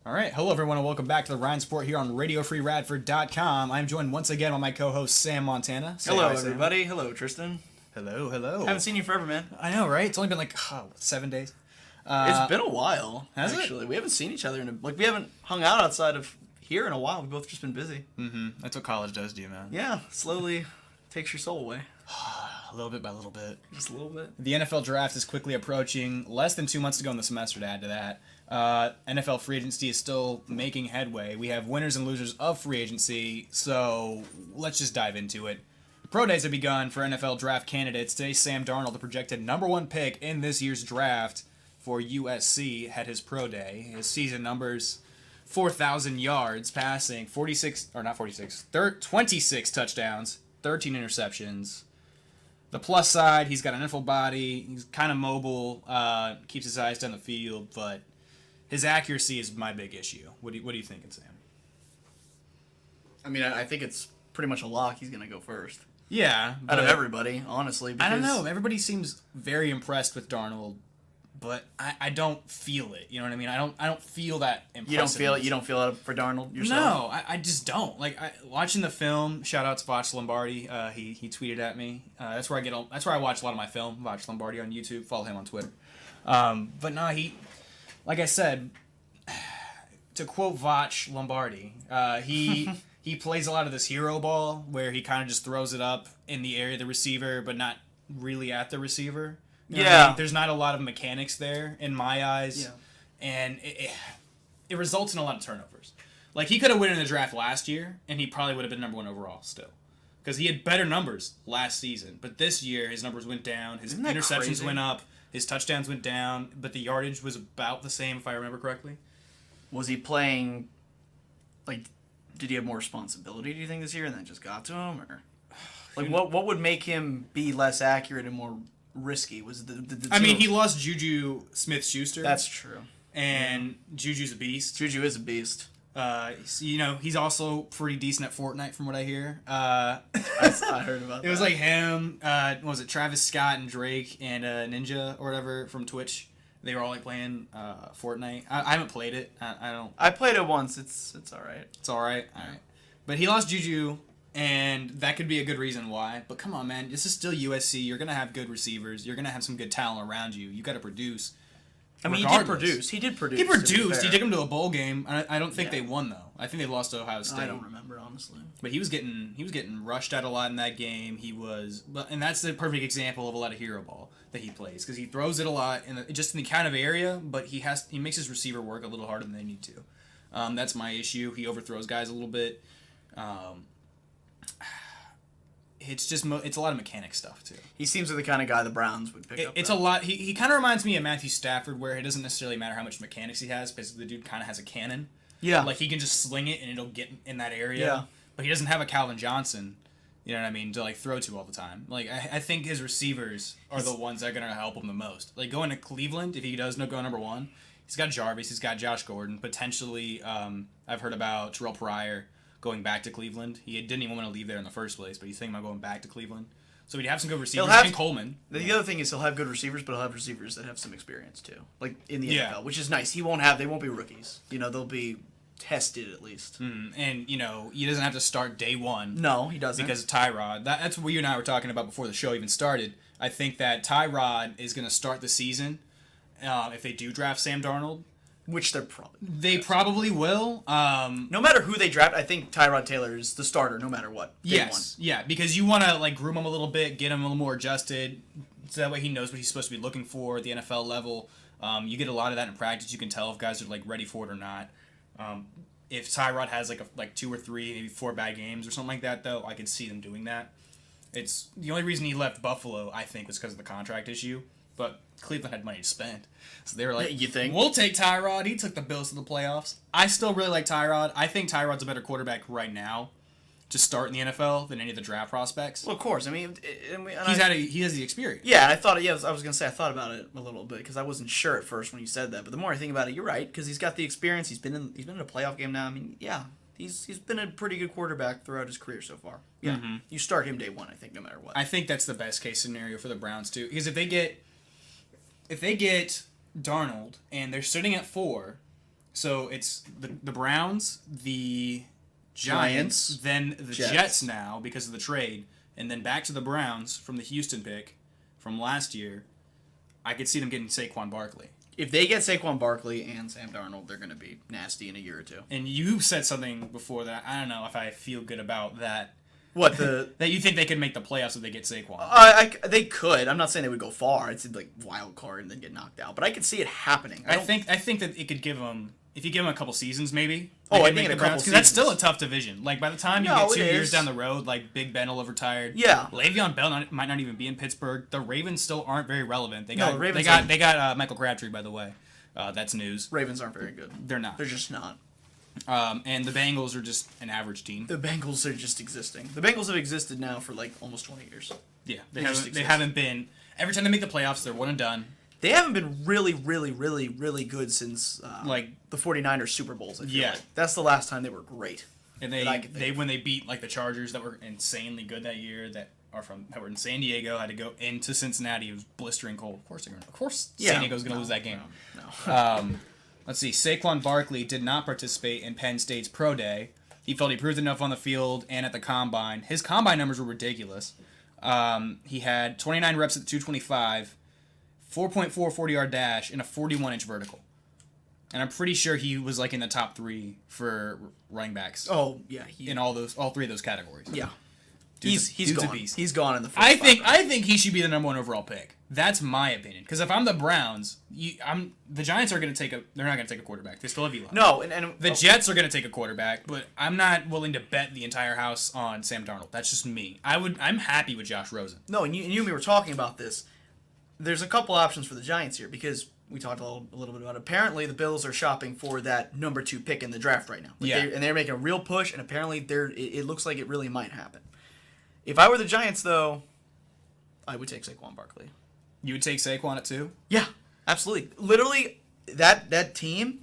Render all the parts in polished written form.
All right. Hello, everyone, and welcome back to the Rines Sport here on RadioFreeRadford.com. I'm joined once again by my co-host, Sam Montana. Say Hello, hi, Sam. everybody. Hello, Tristan. Hello, hello. Haven't seen you forever, man. I know, right? It's only been like 7 days. It's been a while, has it? actually. We haven't seen each other we haven't hung out outside of here in a while. We've both just been busy. Mm-hmm. That's what college does to you, man. Yeah, slowly takes your soul away. A little bit by little bit. Just a little bit. The NFL draft is quickly approaching. Less than 2 months to go in the semester to add to that. NFL free agency is still making headway. We have winners and losers of free agency, so let's just dive into it. Pro days have begun for NFL draft candidates. Today, Sam Darnold, the projected number one pick in this year's draft for USC, had his pro day. His season numbers: 4,000 yards passing, 26 touchdowns, 13 interceptions. The plus side, he's got an NFL body. He's kind of mobile, keeps his eyes down the field, but his accuracy is my big issue. What are you thinking, Sam? I mean, I think it's pretty much a lock he's going to go first. Yeah. Out of everybody, honestly. I don't know. Everybody seems very impressed with Darnold, but I don't feel it. You know what I mean? I don't feel that impressive. You don't feel it for Darnold yourself? No, I just don't. Like, watching the film, shout out to Voch Lombardi. He tweeted at me. That's where I watch a lot of my film. Voch Lombardi on YouTube. Follow him on Twitter. But no, like I said, to quote Voch Lombardi, he plays a lot of this hero ball where he kind of just throws it up in the area of the receiver, but not really at the receiver. You know what I mean? There's not a lot of mechanics there in my eyes, and it results in a lot of turnovers. Like, he could have won in the draft last year, and he probably would have been number one overall still, because he had better numbers last season. But this year, his numbers went down, his interceptions went up, his touchdowns went down, but the yardage was about the same, if I remember correctly. Was he playing, did he have more responsibility, do you think, this year, and that just got to him? Or what would make him be less accurate and more risky? Was I mean, he lost Juju Smith-Schuster. That's true. And Juju's a beast. Juju is a beast. He's also pretty decent at Fortnite, from what I hear. I heard about that. It was like him, was it Travis Scott and Drake and Ninja or whatever from Twitch? They were all playing Fortnite. I haven't played it. I don't. I played it once. It's all right. It's all right. All right. But he lost Juju, and that could be a good reason why. But come on, man. This is still USC. You're gonna have good receivers. You're gonna have some good talent around you. You got to produce. I mean, regardless. He did produce. He took him to a bowl game. I don't think they won though. I think they lost to Ohio State. I don't remember, honestly. But he was getting rushed out a lot in that game. And that's the perfect example of a lot of hero ball that he plays, because he throws it a lot just in the kind of area, but he makes his receiver work a little harder than they need to. That's my issue. He overthrows guys a little bit. It's a lot of mechanic stuff too. He seems like the kind of guy the Browns would pick up. It's a lot. He kind of reminds me of Matthew Stafford, where it doesn't necessarily matter how much mechanics he has, because the dude kind of has a cannon. Yeah. Like, he can just sling it and it'll get in that area. Yeah. But he doesn't have a Calvin Johnson, you know what I mean, to throw to all the time. Like, I think his receivers are the ones that are going to help him the most. Like, going to Cleveland, if he does go number one, he's got Jarvis, he's got Josh Gordon. Potentially, I've heard about Terrell Pryor going back to Cleveland. He didn't even want to leave there in the first place, but he's thinking about going back to Cleveland. So he'd have some good receivers. And Coleman. The other thing is he'll have good receivers, but he'll have receivers that have some experience too, like in the Yeah. NFL, which is nice. They won't be rookies. They'll be tested at least. And he doesn't have to start day one. No, he doesn't. Because of Tyrod. That's what you and I were talking about before the show even started. I think that Tyrod is going to start the season if they do draft Sam Darnold. Which they probably will. No matter who they draft, I think Tyrod Taylor is the starter no matter what. Yes. Yeah, because you want to groom him a little bit, get him a little more adjusted, so that way he knows what he's supposed to be looking for at the NFL level. You get a lot of that in practice. You can tell if guys are ready for it or not. If Tyrod has 2 or 3, maybe 4 bad games or something like that, though, I could see them doing that. It's the only reason he left Buffalo, I think, was because of the contract issue. But Cleveland had money to spend, so they were like, "You think we'll take Tyrod? He took the Bills to the playoffs." I still really like Tyrod. I think Tyrod's a better quarterback right now to start in the NFL than any of the draft prospects. Well, of course. I mean, he has the experience. Yeah, I thought. Yeah, I was gonna say I thought about it a little bit because I wasn't sure at first when you said that. But the more I think about it, you're right, because he's got the experience. He's been in a playoff game now. I mean, yeah, he's been a pretty good quarterback throughout his career so far. Yeah, You start him day one, I think, no matter what. I think that's the best case scenario for the Browns too, because if they get Darnold and they're sitting at 4, So it's the Browns, the Giants, Giants, then the Jets now because of the trade, and then back to the Browns from the Houston pick from last year. I could see them getting Saquon Barkley. If they get Saquon Barkley and Sam Darnold, they're going to be nasty in a year or two. And you said something before that. I don't know if I feel good about that. What that you think they could make the playoffs if they get Saquon? They could. I'm not saying they would go far. It's like wild card and then get knocked out. But I could see it happening. I think that it could give them, if you give them a couple seasons, maybe. I think in a couple seasons. Because that's still a tough division. Like by the time you get 2 years down the road, like Big Ben will have retired. Yeah. Le'Veon Bell might not even be in Pittsburgh. The Ravens still aren't very relevant. They got Michael Crabtree, by the way. That's news. Ravens aren't very good. They're not. They're just not. And the Bengals are just an average team. The Bengals are just existing. The Bengals have existed now for like almost 20 years. Yeah, they haven't been. Every time they make the playoffs, they're one and done. They haven't been really, really, really, really good since like the 49ers Super Bowls. I feel like. That's the last time they were great. And when they beat like the Chargers that were insanely good that year that were in San Diego, had to go into Cincinnati. It was blistering cold. Of course, San Diego's gonna lose that game. No. Let's see. Saquon Barkley did not participate in Penn State's pro day. He felt he proved enough on the field and at the combine. His combine numbers were ridiculous. He had 29 reps at the 225, 4.4 40-yard dash, and a 41-inch vertical. And I'm pretty sure he was like in the top 3 for running backs. Oh yeah, in all 3 of those categories. Yeah, Dude's gone. A beast. He's gone in the first. I think he should be the number 1 overall pick. That's my opinion. Because if I'm the Browns, the Giants are going to They're not going to take a quarterback. They still have Eli. No, and the Jets are going to take a quarterback, but I'm not willing to bet the entire house on Sam Darnold. That's just me. I'm happy with Josh Rosen. No, and you and me were talking about this. There's a couple options for the Giants here because we talked a little bit about it. Apparently, the Bills are shopping for that number 2 pick in the draft right now. They're making a real push, and apparently it looks like it really might happen. If I were the Giants, though, I would take Saquon Barkley. You would take Saquon at 2? Yeah, absolutely. Literally, that team,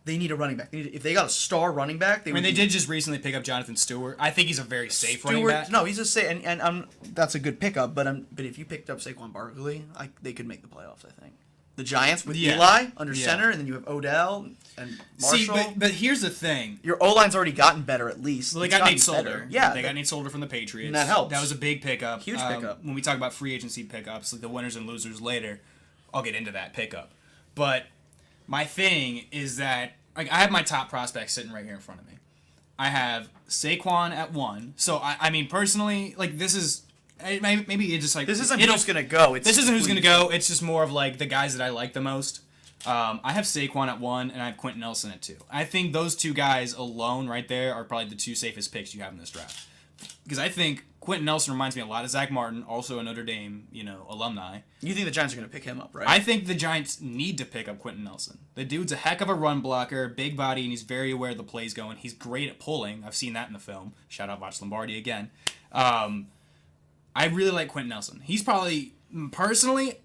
they need a running back. If they got a star running back, they did just recently pick up Jonathan Stewart. I think he's a very safe running back. No, he's a safe, and that's a good pickup. But if you picked up Saquon Barkley, they could make the playoffs. I think the Giants with Eli under center, and then you have Odell and Marshall. See, but here's the thing: your O line's already gotten better at least. Well, they got Nate Solder. Yeah, they got Nate Solder from the Patriots. And that helps. That was a big pickup. Huge pickup. When we talk about free agency pickups, like the winners and losers later, I'll get into that pickup. But my thing is that I have my top prospects sitting right here in front of me. I have Saquon at 1. So I mean personally, like this is. Maybe it's just like this isn't who's gonna go. This isn't who's gonna go. It's just more of like the guys that I like the most. I have Saquon at 1 and I have Quentin Nelson at 2. I think those 2 guys alone right there are probably the 2 safest picks you have in this draft. Because I think Quentin Nelson reminds me a lot of Zach Martin, also a Notre Dame, alumni. You think the Giants are gonna pick him up, right? I think the Giants need to pick up Quentin Nelson. The dude's a heck of a run blocker, big body, and he's very aware of the plays going. He's great at pulling. I've seen that in the film. Shout out Voch Lombardi again. I really like Quentin Nelson. He's probably, personally,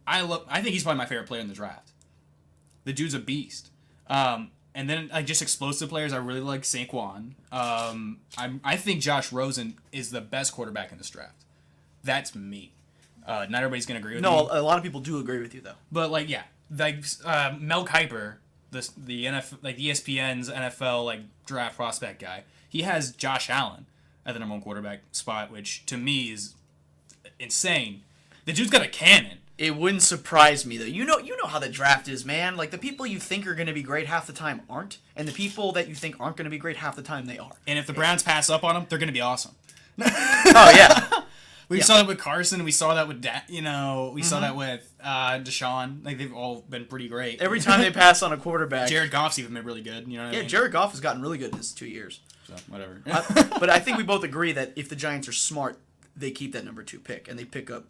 I think he's probably my favorite player in the draft. The dude's a beast. And then, just explosive players, I really like Saquon. I think Josh Rosen is the best quarterback in this draft. That's me. Not everybody's going to agree with me. No, a lot of people do agree with you, though. But, Mel Kiper, the NFL, ESPN's NFL, draft prospect guy, he has Josh Allen at the number 1 quarterback spot, which to me is insane. The dude's got a cannon. It wouldn't surprise me though. You know how the draft is, man. Like the people you think are going to be great half the time aren't, and the people that you think aren't going to be great half the time they are. And if the Browns pass up on them, they're going to be awesome. Oh yeah. We saw that with Carson. We saw that with saw that with Deshaun. They've all been pretty great. Every time they pass on a quarterback, Jared Goff's even been really good. You know what I mean? Jared Goff has gotten really good in his 2 years. So whatever. But I think we both agree that if the Giants are smart, they keep that number 2 pick and they pick up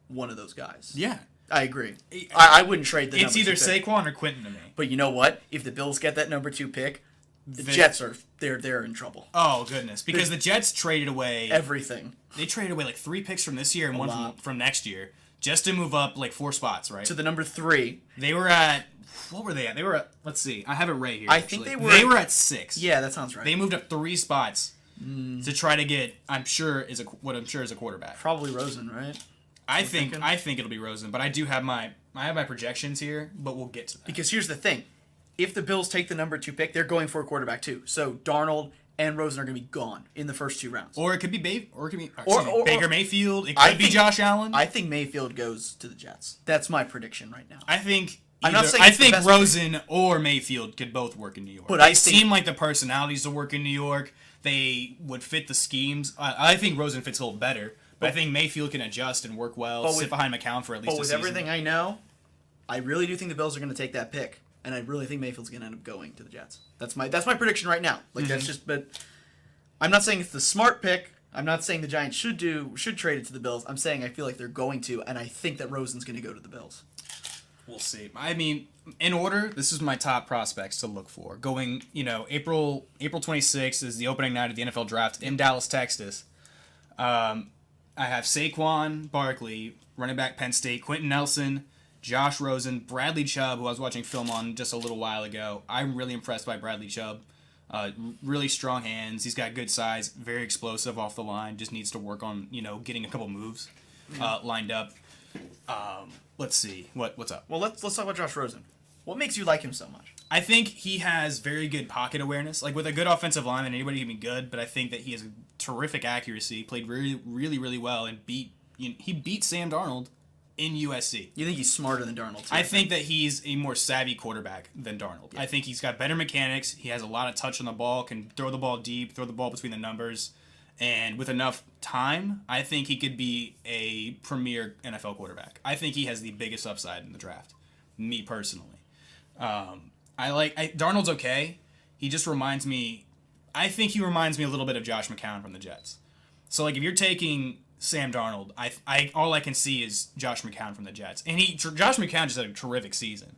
one of those guys. Yeah. I agree. I wouldn't trade the number 2 pick. It's either Saquon or Quentin to me. But you know what? If the Bills get that number 2 pick, the Jets they're in trouble. Oh goodness. Because the Jets traded away everything. They traded away 3 picks from this year and one from next year just to move up 4 spots, right? To the number 3. They were at what were they at? They were at, let's see. I have it right here. I think they were at 6. Yeah, that sounds right. They moved up 3 spots to try to get what I'm sure is a quarterback. Probably Rosen, right? I think it'll be Rosen, but I have my projections here, but we'll get to that. Because here's the thing. if the Bills take the number 2 pick, they're going for a quarterback too. So Darnold and Rosen are going to be gone in the first 2 rounds. Or it could be Baker Mayfield. It could be Josh Allen. I think Mayfield goes to the Jets. That's my prediction right now. I think I'm not saying I it's the think best Rosen or Mayfield could both work in New York. But They seem like the personalities to work in New York. They would fit the schemes. I think Rosen fits a little better, but I think Mayfield can adjust and work well, sit behind McCown for at least a season. But with everything I know, I really do think the Bills are going to take that pick, and I really think Mayfield's going to end up going to the Jets. That's my prediction right now. Like that's just, but I'm not saying it's the smart pick. I'm not saying the Giants should trade it to the Bills. I'm saying I feel like they're going to, and I think that Rosen's going to go to the Bills. We'll see. I mean, in order, this is my top prospects to look for. Going, April 26th is the opening night of the NFL Draft in Dallas, Texas. I have Saquon Barkley, running back Penn State, Quentin Nelson, Josh Rosen, Bradley Chubb, who I was watching film on just a little while ago. I'm really impressed by Bradley Chubb. Really strong hands. He's got good size, very explosive off the line. Just needs to work on, getting a couple moves lined up. Let's see. What's up? Well, let's talk about Josh Rosen. What makes you like him so much? I think he has very good pocket awareness. Like, with a good offensive lineman, anybody can be good, but I think that he has terrific accuracy, played really, really, really well, and he beat Sam Darnold in USC. You think he's smarter than Darnold, too? I think that he's a more savvy quarterback than Darnold. Yeah. I think he's got better mechanics. He has a lot of touch on the ball, can throw the ball deep, throw the ball between the numbers. And with enough time, I think he could be a premier NFL quarterback. I think he has the biggest upside in the draft, me personally. Darnold's okay. He just reminds me, I think he reminds me a little bit of Josh McCown from the Jets. So, like, if you're taking Sam Darnold, all I can see is Josh McCown from the Jets. And Josh McCown just had a terrific season.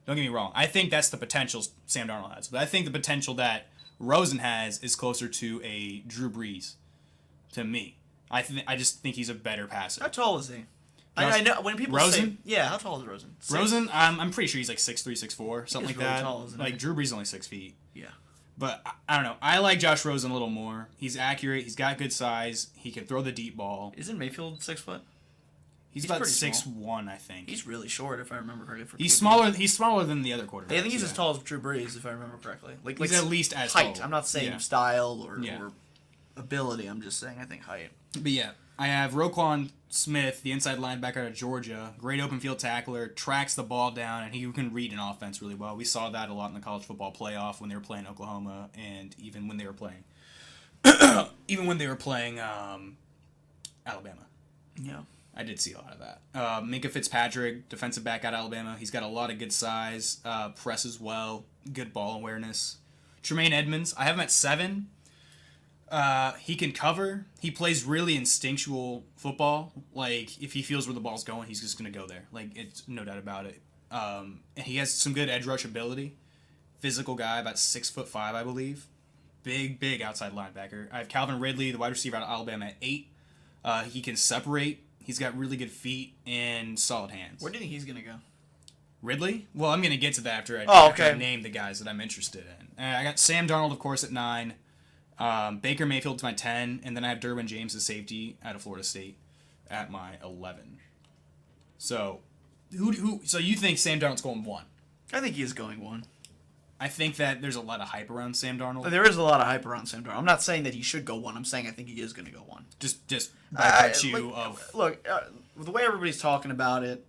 Don't get me wrong. I think that's the potential Sam Darnold has. But I think the potential that Rosen has is closer to a Drew Brees. To me, I just think he's a better passer. How tall is he? I know when people Rosen? Say, how tall is Rosen? Rosen, I'm pretty sure he's like 6'3", 6'4", something like really that. Tall, isn't like he? Drew Brees is only 6 feet. Yeah. But I don't know. I like Josh Rosen a little more. He's accurate. He's got good size. He can throw the deep ball. Isn't Mayfield 6 foot? He's about 6'1", I think. He's really short, if I remember correctly. He's smaller. He's smaller than the other quarterbacks. I think he's as tall as Drew Brees, if I remember correctly. He's at least as height. tall. I'm not saying style or ability. I'm just saying I think height. But yeah, I have Roquan Smith, the inside linebacker out of Georgia. Great open field tackler, tracks the ball down, and he can read an offense really well. We saw that a lot in the college football playoff when they were playing Oklahoma, and even when they were playing, Alabama. Yeah. I did see a lot of that. Minka Fitzpatrick, defensive back out of Alabama. He's got a lot of good size, presses well, good ball awareness. Tremaine Edmonds, I have him at 7. He can cover. He plays really instinctual football. Like, if he feels where the ball's going, he's just going to go there. Like, it's no doubt about it. And he has some good edge rush ability. Physical guy, about 6'5", I believe. Big outside linebacker. I have Calvin Ridley, the wide receiver out of Alabama, at 8. He can separate. He's got really good feet and solid hands. Where do you think he's going to go? Ridley? Well, I'm going to get to that after I name the guys that I'm interested in. I got Sam Darnold, of course, at 9. Baker Mayfield to my 10. And then I have Derwin James, the safety out of Florida State, at my 11. So, so you think Sam Darnold's going 1? I think he is going 1. I think that there's a lot of hype around Sam Darnold. There is a lot of hype around Sam Darnold. I'm not saying that he should go 1. I'm saying I think he is going to go 1. Just by virtue of... Look, the way everybody's talking about it,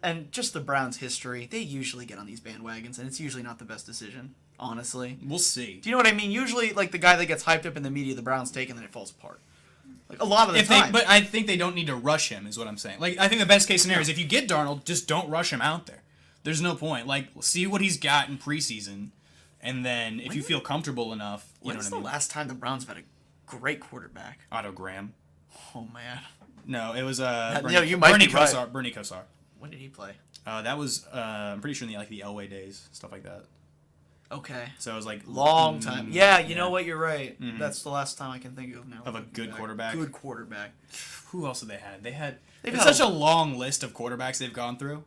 and just the Browns' history, they usually get on these bandwagons, and it's usually not the best decision, honestly. We'll see. Do you know what I mean? Usually, like, the guy that gets hyped up in the media, the Browns take, and then it falls apart. Like, a lot of the time. But I think they don't need to rush him, is what I'm saying. Like, I think the best case scenario is if you get Darnold, just don't rush him out there. There's no point. Like, see what he's got in preseason, and then if you feel comfortable enough, you know what I mean? When's the last time the Browns have had a great quarterback? Otto Graham. Oh, man. No, it was you might Bernie be right. Kosar. Bernie Kosar. When did he play? That was I'm pretty sure in the Elway days, stuff like that. Okay. So it was like long time. Yeah, you know what? You're right. Mm-hmm. That's the last time I can think of now. Of a good quarterback. Good quarterback. Who else did they had? They've had such a long list of quarterbacks they've gone through.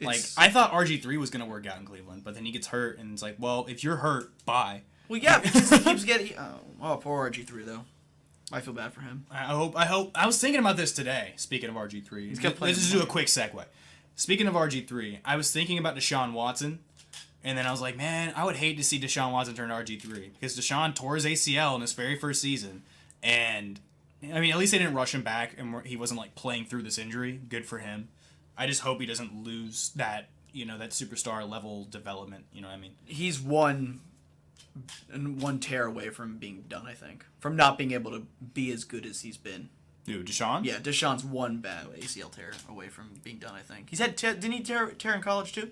Like, I thought RG3 was going to work out in Cleveland, but then he gets hurt, and it's like, well, if you're hurt, bye. Well, yeah, because he keeps getting... Oh, poor RG3, though. I feel bad for him. I hope. I was thinking about this today, speaking of RG3. Let's just do a quick segue. Speaking of RG3, I was thinking about Deshaun Watson And then I was like, man, I would hate to see Deshaun Watson turn to RG3 because Deshaun tore his ACL in his very first season. And, I mean, at least they didn't rush him back and he wasn't, like, playing through this injury. Good for him. I just hope he doesn't lose that, that superstar level development. You know what I mean? He's one tear away from being done, I think. From not being able to be as good as he's been. Dude, Deshaun? Yeah, Deshaun's one bad ACL tear away from being done, I think. He's had didn't he tear in college too?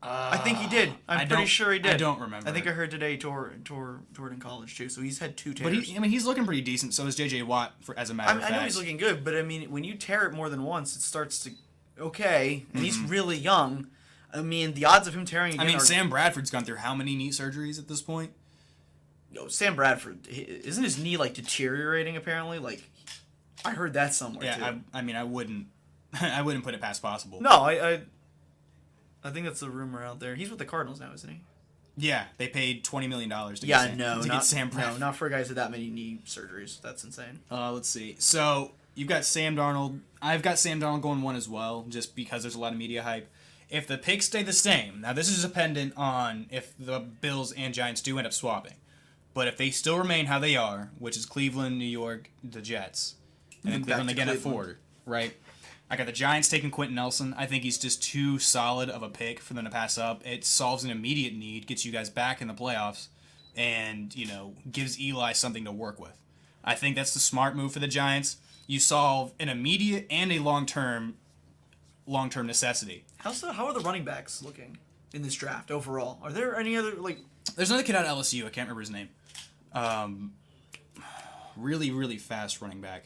I think he did. I'm pretty sure he did. I don't remember. I think I heard today he tore it in college too. So he's had 2 tears. But he's looking pretty decent. So is J.J. Watt, as a matter of fact. I know he's looking good, but I mean, when you tear it more than once, it starts to and he's really young. I mean, the odds of him tearing again. I mean, Sam Bradford's gone through how many knee surgeries at this point? Sam Bradford, isn't his knee like deteriorating? Apparently, like I heard that somewhere too. Yeah, I mean, I wouldn't put it past possible. No, I think that's the rumor out there. He's with the Cardinals now, isn't he? Yeah, they paid $20 million to get Sam Bradford. No, not for a guy who's had that many knee surgeries. That's insane. Let's see. So you've got Sam Darnold. I've got Sam Darnold going 1 as well, just because there's a lot of media hype. If the picks stay the same, now this is dependent on if the Bills and Giants do end up swapping. But if they still remain how they are, which is Cleveland, New York, the Jets, and then Cleveland again at 4, right? I got the Giants taking Quentin Nelson. I think he's just too solid of a pick for them to pass up. It solves an immediate need, gets you guys back in the playoffs, and, gives Eli something to work with. I think that's the smart move for the Giants. You solve an immediate and a long-term necessity. How are the running backs looking in this draft overall? Are there any other, There's another kid out of LSU. I can't remember his name. Really, really fast running back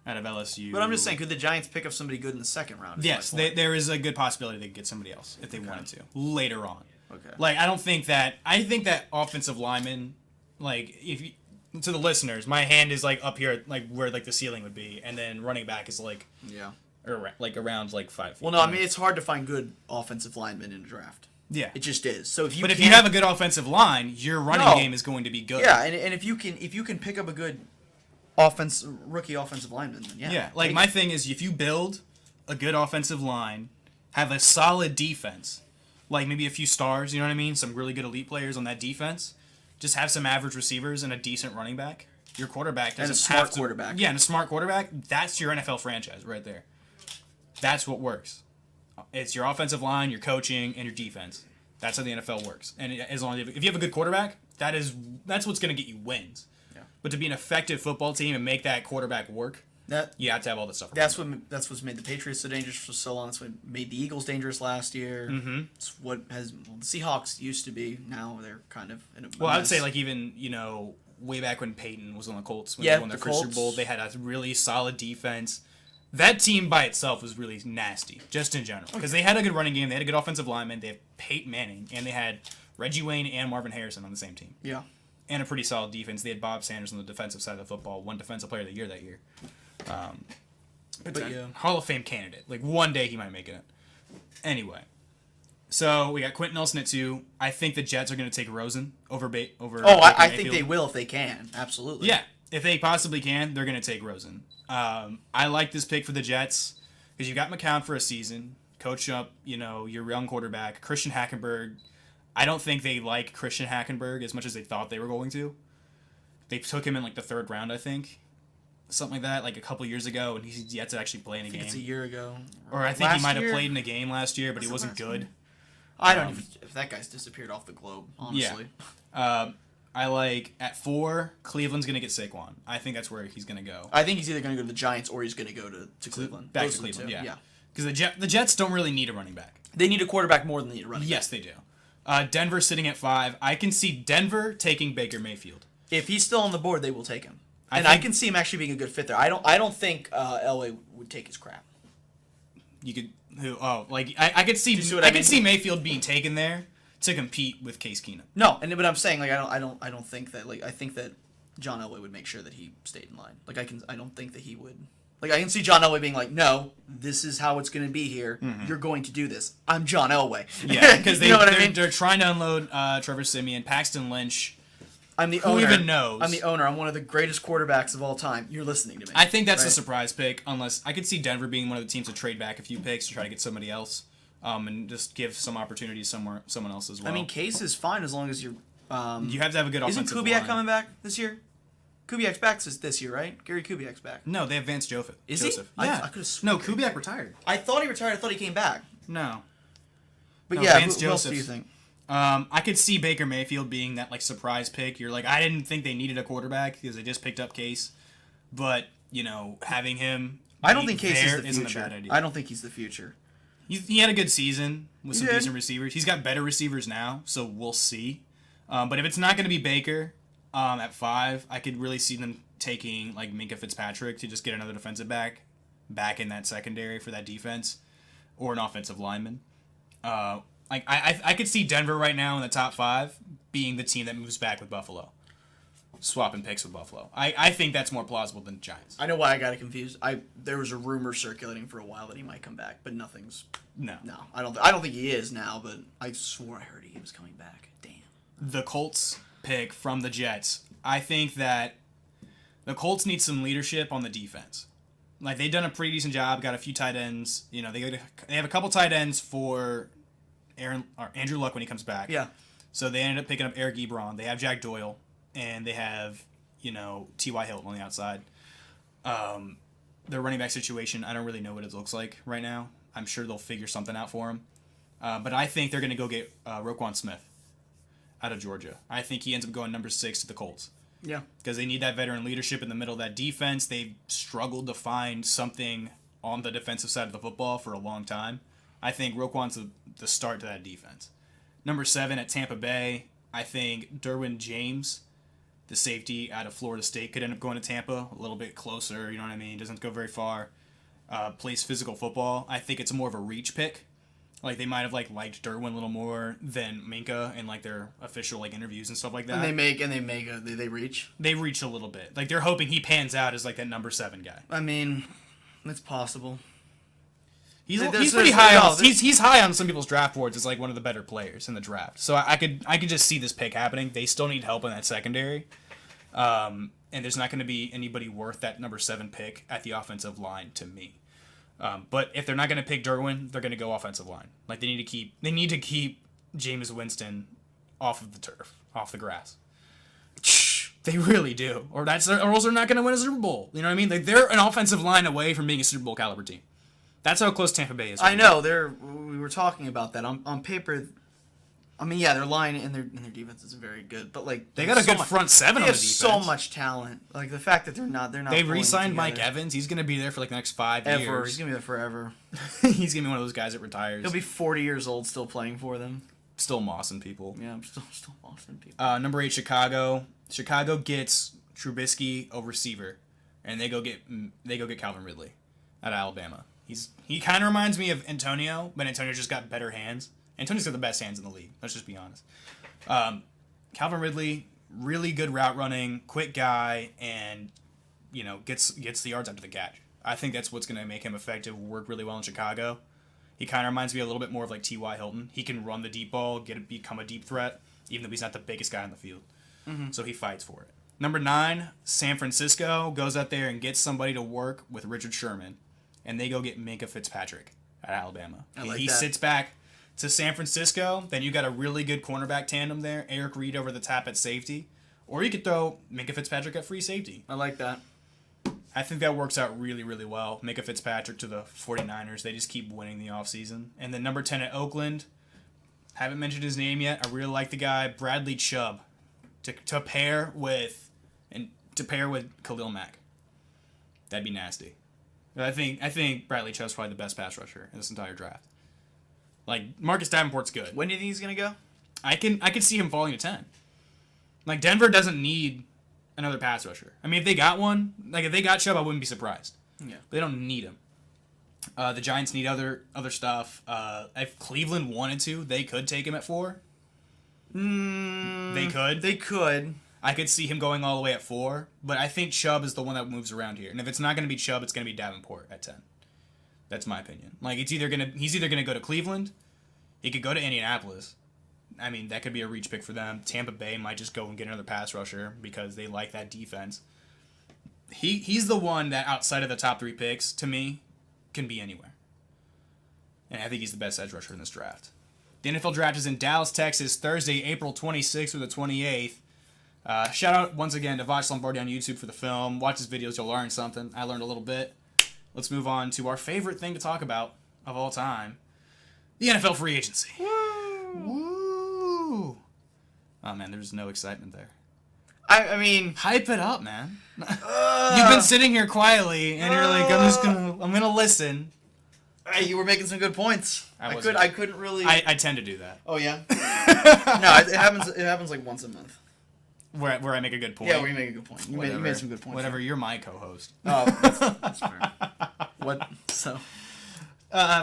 out of LSU. But I'm just saying, could the Giants pick up somebody good in the second round? Yes, there is a good possibility they could get somebody else if they wanted to later on. Okay. I think that offensive lineman, to the listeners, my hand is up here, where the ceiling would be, and then running back is around 5 feet. Well, no, I mean it's hard to find good offensive linemen in a draft. Yeah, it just is. So if you have a good offensive line, your running game is going to be good. Yeah, and if you can pick up a good rookie offensive lineman, then yeah. Yeah, my thing is if you build a good offensive line, have a solid defense, maybe a few stars, you know what I mean? Some really good elite players on that defense. Just have some average receivers and a decent running back. Your quarterback doesn't and a smart quarterback. Yeah, and a smart quarterback. That's your NFL franchise right there. That's what works. It's your offensive line, your coaching, and your defense. That's how the NFL works. And as long as if you have a good quarterback, that's what's going to get you wins. Yeah. But to be an effective football team and make that quarterback work, you have to have all this stuff. That's what's made the Patriots so dangerous for so long. That's what made the Eagles dangerous last year. Mm-hmm. It's what the Seahawks used to be. Now they're kind of in a mess. I would say even way back when Peyton was on the Colts when they won their first Super Bowl, they had a really solid defense. That team by itself was really nasty, just in general. Because they had a good running game, they had a good offensive lineman, they had Peyton Manning, and they had Reggie Wayne and Marvin Harrison on the same team. Yeah. And a pretty solid defense. They had Bob Sanders on the defensive side of the football, one defensive player of the year that year. Hall of Fame candidate. One day he might make it. Anyway. So we got Quentin Nelson at 2. I think the Jets are going to take Rosen over I think they will if they can. Absolutely. Yeah. If they possibly can, they're going to take Rosen. I like this pick for the Jets because you got McCown for a season, coach up, your young quarterback, Christian Hackenberg. I don't think they like Christian Hackenberg as much as they thought they were going to. They took him in the 3rd round, I think, something like that, a couple years ago, and he's yet to actually play in a game. It's a year ago, or I think he might have played in a game last year, but he wasn't good. I don't even if that guy's disappeared off the globe, honestly. Yeah. I like at 4, Cleveland's going to get Saquon. I think that's where he's going to go. I think he's either going to go to the Giants or he's going to go to Cleveland. Back to Cleveland, yeah. Because the Jets don't really need a running back. They need a quarterback more than they need a running back. Yes, they do. Denver sitting at 5. I can see Denver taking Baker Mayfield. If he's still on the board, they will take him. I can see him actually being a good fit there. I don't think LA would take his crap. You could I could see see Mayfield being taken there to compete with Case Keenum. No, but I'm saying I don't think that I think that John Elway would make sure that he stayed in line. I don't think that he would. I can see John Elway being like, no, this is how it's going to be here. Mm-hmm. You're going to do this. I'm John Elway. Yeah, because they're trying to unload Trevor Siemian, Paxton Lynch. I'm the owner. Who even knows? I'm the owner. I'm one of the greatest quarterbacks of all time. You're listening to me. I think that's a surprise pick, unless I could see Denver being one of the teams to trade back a few picks to try to get somebody else. and just give some opportunities someone else as well. I mean, Case is fine as long as you're. You have to have a good offensive line. Isn't Kubiak coming back this year? Kubiak's back this year, right? Gary Kubiak's back. No, they have Vance Joseph. Is Joseph. he? Yeah. I could have No, Kubiak retired. I thought he retired. I thought he came back. No. But No, yeah, Vance who else Joseph. do you think? I could see Baker Mayfield being that like surprise pick. You're like, I didn't think they needed a quarterback because they just picked up Case, but having him. I don't think Case is the isn't future. a bad idea. I don't think he's the future. He had a good season with some He did. decent receivers. He's got better receivers now, so we'll see. But if it's not going to be Baker at 5, I could really see them taking like Minka Fitzpatrick to just get another defensive back in that secondary for that defense, or an offensive lineman. I could see Denver right now in the top 5 being the team that moves back with Buffalo, swapping picks with Buffalo. I think that's more plausible than the Giants. I know why I got it confused. There was a rumor circulating for a while that he might come back, but nothing's. No. I don't think he is now, but I swore I heard he was coming back. Damn. The Colts pick from the Jets. I think that the Colts need some leadership on the defense. Like, they've done a pretty decent job, got a few tight ends. They have a couple tight ends for Andrew Luck when he comes back. Yeah. So they ended up picking up Eric Ebron. They have Jack Doyle, and they have, T.Y. Hilton on the outside. Their running back situation, I don't really know what it looks like right now. I'm sure they'll figure something out for him. But I think they're going to go get Roquan Smith out of Georgia. I think he ends up going number 6 to the Colts. Yeah. Because they need that veteran leadership in the middle of that defense. They've struggled to find something on the defensive side of the football for a long time. I think Roquan's the start to that defense. Number 7 at Tampa Bay, I think Derwin James, the safety out of Florida State, could end up going to Tampa a little bit closer. You know what I mean? Doesn't go very far. Plays physical football. I think it's more of a reach pick. Like, they might have liked Derwin a little more than Minka in their official interviews and stuff like that. They reach. They reach a little bit. They're hoping he pans out as that number 7 guy. I mean, it's possible. He's pretty high on he's high on some people's draft boards as one of the better players in the draft. So I could just see this pick happening. They still need help in that secondary. And there's not going to be anybody worth that number 7 pick at the offensive line to me. But if they're not going to pick Derwin, they're going to go offensive line. They need to keep Jameis Winston off of the turf, off the grass. They really do, or else they're not going to win a Super Bowl. You know what I mean? They're an offensive line away from being a Super Bowl caliber team. That's how close Tampa Bay is. I know. We were talking about that on paper. I mean, yeah, their line and their defense is very good, but they got a good front 7 on the defense. They have so much talent. The fact that they're not. They re-signed Mike Evans. He's going to be there for the next 5 years. He's going to be there forever. He's going to be one of those guys that retires. He'll be 40 years old still playing for them. Still mossing people. Yeah, I'm still mossing people. Number 8, Chicago. Chicago gets Trubisky a receiver, and they go get Calvin Ridley out of Alabama. He kind of reminds me of Antonio, but Antonio just got better hands. Antonio's got the best hands in the league. Let's just be honest. Calvin Ridley, really good route running, quick guy, and gets the yards after the catch. I think that's what's going to make him effective. Work really well in Chicago. He kind of reminds me a little bit more of T.Y. Hilton. He can run the deep ball, become a deep threat, even though he's not the biggest guy on the field. Mm-hmm. So he fights for it. Number 9, San Francisco goes out there and gets somebody to work with Richard Sherman, and they go get Minka Fitzpatrick at Alabama. He sits back to San Francisco. Then you got a really good cornerback tandem there. Eric Reed over the top at safety, or you could throw Minka Fitzpatrick at free safety. I like that. I think that works out really, really well. Minka Fitzpatrick to the 49ers. They just keep winning the offseason. And then number 10 at Oakland. Haven't mentioned his name yet. I really like the guy, Bradley Chubb, to pair with Khalil Mack. That'd be nasty. I think Bradley Chubb's probably the best pass rusher in this entire draft. Marcus Davenport's good. When do you think he's gonna go? I could see him falling to 10. Denver doesn't need another pass rusher. I mean, if they got one, if they got Chubb, I wouldn't be surprised. Yeah. But they don't need him. The Giants need other stuff. If Cleveland wanted to, they could take him at 4. They could. They could. I could see him going all the way at 4, but I think Chubb is the one that moves around here. And if it's not going to be Chubb, it's going to be Davenport at 10. That's my opinion. He's either going to go to Cleveland, he could go to Indianapolis. I mean, that could be a reach pick for them. Tampa Bay might just go and get another pass rusher because they like that defense. He's the one that outside of the top 3 picks, to me, can be anywhere. And I think he's the best edge rusher in this draft. The NFL draft is in Dallas, Texas, Thursday, April 26th through the 28th. Shout out once again to Voch Lombardi on YouTube for the film. Watch his videos, you'll learn something. I learned a little bit. Let's move on to our favorite thing to talk about of all time. The NFL free agency. Woo! Oh man, there's no excitement there. I mean, hype it up, man. You've been sitting here quietly, and you're like, I'm gonna listen. Hey, you were making some good points. I couldn't really. I tend to do that. Oh yeah. No, it happens. It happens like once a month. Where I make a good point. Yeah, where you make a good point. You made some good points. Whatever. You're my co-host. Oh, that's fair. What? So.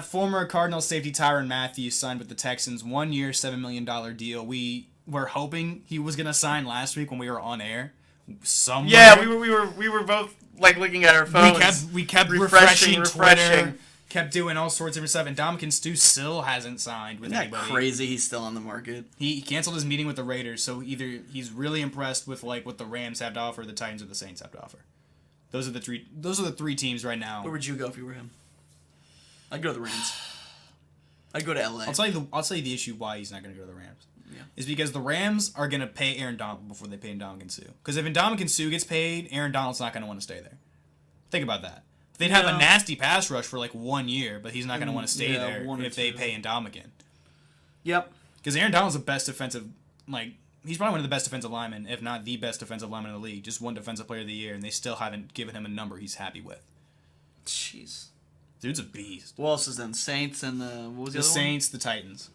Former Cardinals safety Tyrann Mathieu signed with the Texans, 1 year, $7 million deal. We were hoping he was gonna sign last week when we were on air. Somewhere. Yeah, we were both like looking at our phones. We kept refreshing Twitter, kept doing all sorts of different stuff, and Ndamukong Suh still hasn't signed with Isn't anybody. that crazy? He's still on the market. He canceled his meeting with the Raiders, so either he's really impressed with like what the Rams have to offer, the Titans, or the Saints have to offer. Those are the three teams right now. Where would you go if you were him? I'd go to the Rams. I'd go to LA. I'll tell you the issue why he's not going to go to the Rams. Yeah. Is because the Rams are going to pay Aaron Donald before they pay Ndamukong Suh. Because if Ndamukong Suh gets paid, Aaron Donald's not going to want to stay there. Think about that. They'd have a nasty pass rush for like 1 year, but he's not going to want to stay there if they pay Ndamukong. Yep. Because Aaron Donald's the best defensive, he's probably one of the best defensive linemen, if not the best defensive lineman in the league. Just won Defensive Player of the Year, and they still haven't given him a number he's happy with. Jeez. Dude's a beast. What else is then? Saints and what was the other Saints, the Titans.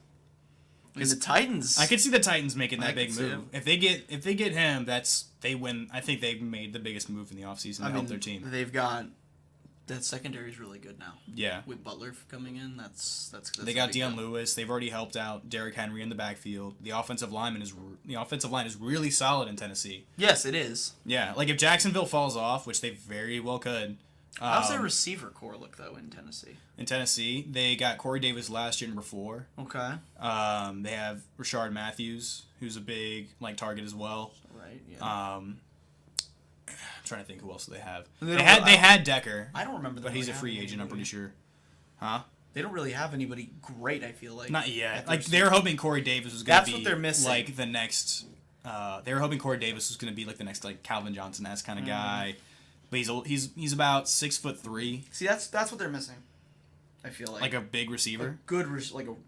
I mean, the Titans. I could see the Titans making that big move. If they get him, they win. I think they've made the biggest move in the offseason to help their team. They've got that secondary is really good now. Yeah. With Butler coming in, that's they got Dion Lewis. They've already helped out Derrick Henry in the backfield. The offensive line is really solid in Tennessee. Yes, it is. Yeah, like if Jacksonville falls off, which they very well could. How's their receiver core look though in Tennessee? In Tennessee, they got Corey Davis last year, number 4. Okay. They have Rashard Matthews, who's a big target as well. Right. Yeah. I'm trying to think who else they have. They had Decker. I don't remember, but he's a free agent. I'm pretty sure. Huh? They don't really have anybody great. I feel like not yet. Like they were hoping Corey Davis was going to be. That's what they're missing. Like the next. They were hoping Corey Davis was going to be like the next Calvin Johnson-esque kind of guy. But he's about 6'3". See, that's what they're missing. I feel like a big receiver, a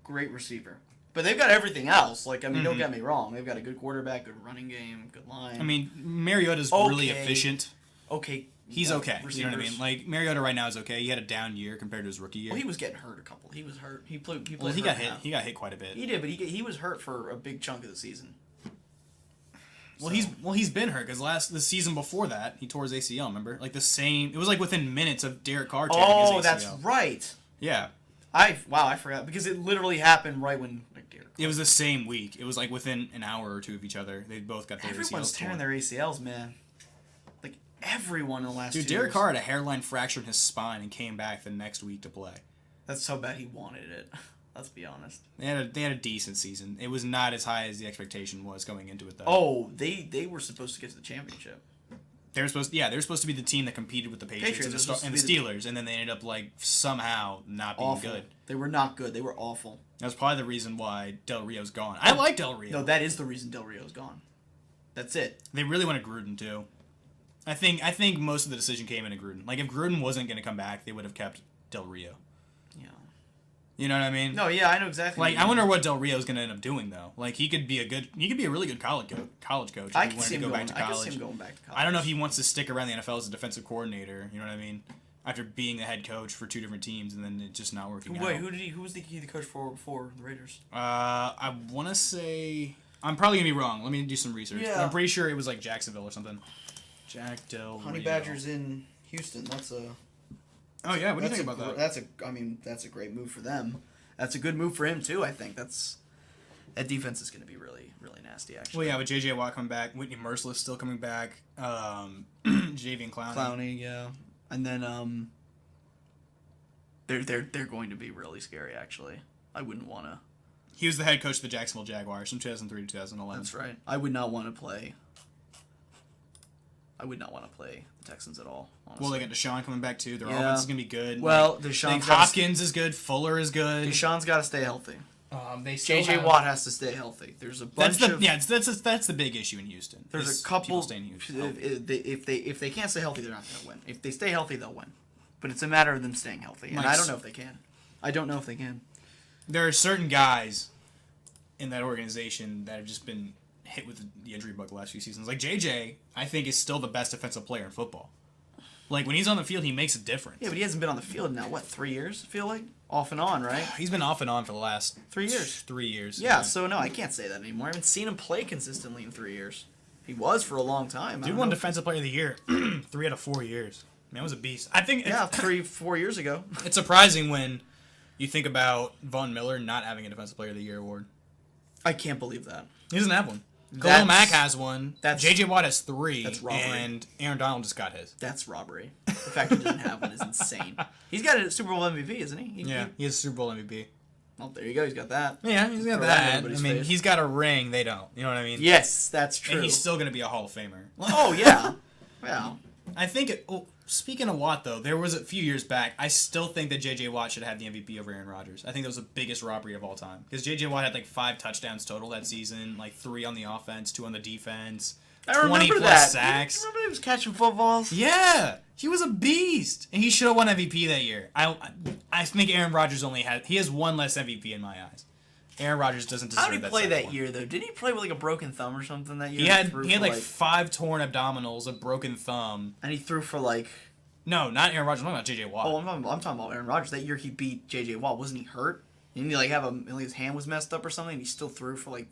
great receiver. But they've got everything else. Don't get me wrong. They've got a good quarterback, good running game, good line. I mean, Mariota's really efficient. Okay, he's okay. Receivers. You know what I mean? Like Mariota right now is okay. He had a down year compared to his rookie year. Well, he was getting hurt a couple. He was hurt. He played. Well, he got hit. He got hit quite a bit. He did, but he was hurt for a big chunk of the season. Well, he's been hurt because the season before that he tore his ACL. Remember, it was like within minutes of Derek Carr tearing his ACL. Oh, that's right. Yeah. I forgot because it literally happened right when Derek Carr. It was the same week. It was like within an hour or two of each other. They both got their ACLs. Everyone's tearing their ACLs, man. Like everyone in the last 2 years. Dude, Derek Carr had a hairline fracture in his spine and came back the next week to play. That's so bad he wanted it. Let's be honest. They had a decent season. It was not as high as the expectation was going into it, though. Oh, they were supposed to get to the championship. They were supposed to be the team that competed with the Patriots and the Steelers, and then they ended up somehow not being good. They were not good. They were awful. That's probably the reason why Del Rio's gone. I like Del Rio. No, that is the reason Del Rio's gone. That's it. They really wanted Gruden too. I think most of the decision came into Gruden. Like if Gruden wasn't going to come back, they would have kept Del Rio. Yeah. You know what I mean? No, yeah, I know exactly. Like I wonder what Del Rio's going to end up doing though. Like he could be a really good college coach. I can see him going back to college. I don't know if he wants to stick around the NFL as a defensive coordinator. You know what I mean? After being the head coach for 2 different teams and then it just not working out. Wait, who was the coach for before the Raiders? I want to say I'm probably gonna be wrong. Let me do some research. Yeah. But I'm pretty sure it was like Jacksonville or something. Jack Del Rio. Honey Badgers in Houston. That's a. Oh yeah, what do you think about that? That's a great move for them. That's a good move for him too. I think that defense is going to be really, really nasty. Actually. Well, yeah, with J.J. Watt coming back, Whitney Merciless still coming back, Javian Clowney. Clowney, yeah, and then they're going to be really scary. Actually, I wouldn't want to. He was the head coach of the Jacksonville Jaguars from 2003 to 2011. That's right. I would not want to play I would not want to play the Texans at all. Honestly. Well, they got Deshaun coming back too. Their Yeah. offense is gonna be good. Well, like, Deshaun's Hopkins is good. Fuller is good. Deshaun's got to stay healthy. They still JJ have... Watt has to stay healthy. There's a bunch of that's the big issue in Houston. there's a couple. Staying Houston. If they can't stay healthy, they're not going to win. If they stay healthy, they'll win. But it's a matter of them staying healthy, and I don't know if they can. I don't know if they can. There are certain guys in that organization that have just been hit with the injury bug the last few seasons. Like JJ, I think is still the best defensive player in football. Like when he's on the field, he makes a difference. Yeah, but he hasn't been on the field now. What, 3 years? I feel like off and on, right? He's been off and on for the last 3 years. 3 years. Yeah, so no, I can't say that anymore. I haven't seen him play consistently in 3 years. He was for a long time. Dude won Defensive Player of the Year 3 out of 4 years. Man was a beast. I think. Yeah, 3-4 years ago. It's surprising when you think about Von Miller not having a Defensive Player of the Year award. I can't believe that. He doesn't have one. Khalil Mack has one. That's JJ Watt has 3. That's robbery. And Aaron Donald just got his. That's robbery. The fact he doesn't have one is insane. He's got a Super Bowl MVP, isn't he? He has a Super Bowl MVP. Well, there you go. He's got that. Yeah, he's got Throw that. I everybody's mean, face. he's got a ring. They don't. You know what I mean? Yes, that's true. And he's still going to be a Hall of Famer. Oh, yeah. Yeah. I think, speaking of Watt, though, there was a few years back, I still think that J.J. Watt should have the MVP over Aaron Rodgers. I think that was the biggest robbery of all time. Because J.J. Watt had like 5 touchdowns total that season, like 3 on the offense, 2 on the defense, I 20 remember plus that. sacks. You remember he was catching footballs? Yeah, he was a beast. And he should have won MVP that year. I think Aaron Rodgers he has one less MVP in my eyes. Aaron Rodgers doesn't deserve that. How did he play that one. year, though? Didn't he play with like a broken thumb or something that year? He had like 5 torn abdominals, a broken thumb. And he threw for like... No, not Aaron Rodgers. I'm talking about J.J. Watt. Oh, I'm talking about Aaron Rodgers. That year he beat J.J. Watt. Wasn't he hurt? Didn't he like have like his hand was messed up or something? And he still threw for like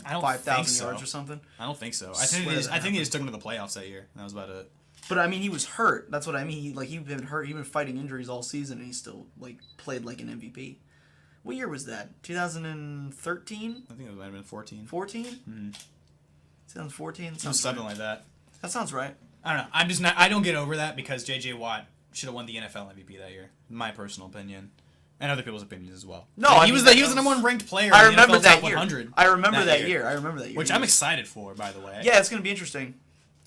5,000 yards or something? I don't think so. I think they just took him to the playoffs that year. That was about it. But I mean, he was hurt. That's what I mean. He'd been hurt. He'd been fighting injuries all season, and he still like played like an MVP. What year was that? 2013? I think it might have been 14. 14? Mm-hmm. 2014? Something like that. That sounds right. I don't know. I'm just not. I don't get over that because J.J. Watt should have won the NFL MVP that year. My personal opinion, and other people's opinions as well. No, he was the number 1 ranked player. I in remember the NFL that top year. 100. I remember that year. I remember that year. Which I'm excited for, by the way. Yeah, it's gonna be interesting.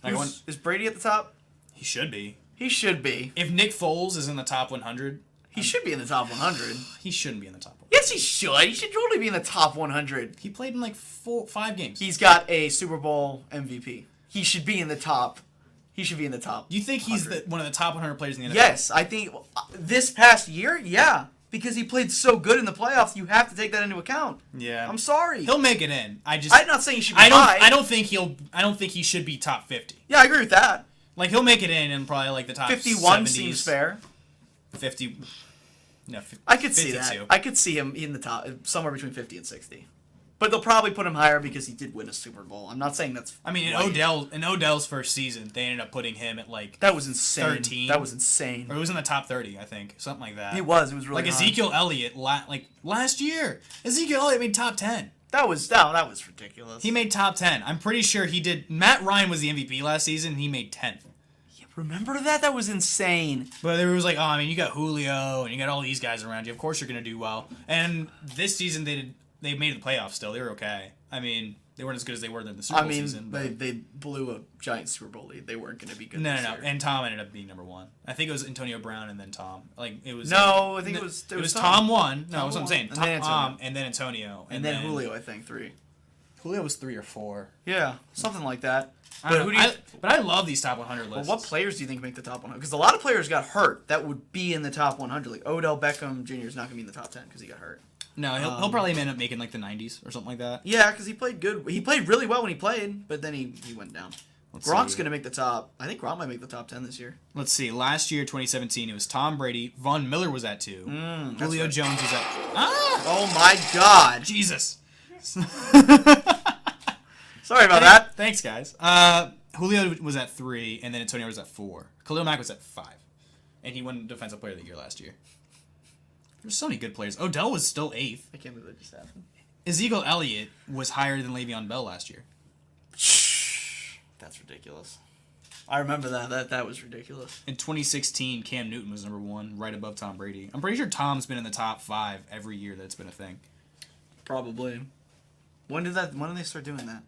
Like, Is Brady at the top? He should be. He should be. If Nick Foles is in the top 100, He should be in the top 100. he shouldn't be in the top 100. Yes, he should. He should totally be in the top 100. He played in like 5 games. He's got a Super Bowl MVP. He should be in the top. He should be in the top. Do you think he's 100. one of the top 100 players in the NFL? Yes, I think this past year, yeah. Because he played so good in the playoffs, you have to take that into account. Yeah. I'm sorry. He'll make it in. I'm not saying he should be high. I don't think he should be top 50. Yeah, I agree with that. Like he'll make it in probably like the top 51 70s. seems fair. 50. No, I could see 52. that. I could see him in the top, somewhere between 50 and 60. But they'll probably put him higher because he did win a Super Bowl. I'm not saying that's. I mean, in Odell's first season, they ended up putting him at like that was insane. 13. That was insane. Or it was in the top 30, I think, something like that. It was really like high. Ezekiel Elliott. Last year, Ezekiel Elliott made top 10. That was ridiculous. He made top 10. I'm pretty sure he did. Matt Ryan was the MVP last season. And he made 10th. Yeah, remember that? That was insane. But there was like, I mean, you got Julio and you got all these guys around you. Of course, you're gonna do well. And this season, they made the playoffs. Still, they were okay. I mean, they weren't as good as they were in the Super Bowl season. They blew a giant Super Bowl lead. They weren't going to be good. No. This year. And Tom ended up being number 1. I think it was Antonio Brown and then Tom. Like it was. No, I think it was Tom 1. No, Tom that's what I'm saying. and then Tom and then Antonio and then Julio. I think 3. Julio was 3 or 4. Yeah, something like that. But I love these top 100 lists. Well, what players do you think make the top 100? Because a lot of players got hurt that would be in the top 100. Like Odell Beckham Jr. is not going to be in the top 10 because he got hurt. No, he'll probably end up making like the 90s or something like that. Yeah, because he played good. He played really well when he played, but then he went down. Gronk's going to make the top. I think Gronk might make the top 10 this year. Let's see. Last year, 2017, it was Tom Brady. Von Miller was at 2. Julio Jones was at... Oh, my God. Jesus. Sorry about that. Thanks, guys. Julio was at 3, and then Antonio was at 4. Khalil Mack was at 5. And he won Defensive Player of the Year last year. There's so many good players. Odell was still 8th. I can't believe that just happened. Ezekiel Elliott was higher than Le'Veon Bell last year. That's ridiculous. I remember that. That was ridiculous. In 2016, Cam Newton was number 1, right above Tom Brady. I'm pretty sure Tom's been in the top 5 every year that's been a thing. Probably. When did they start doing that?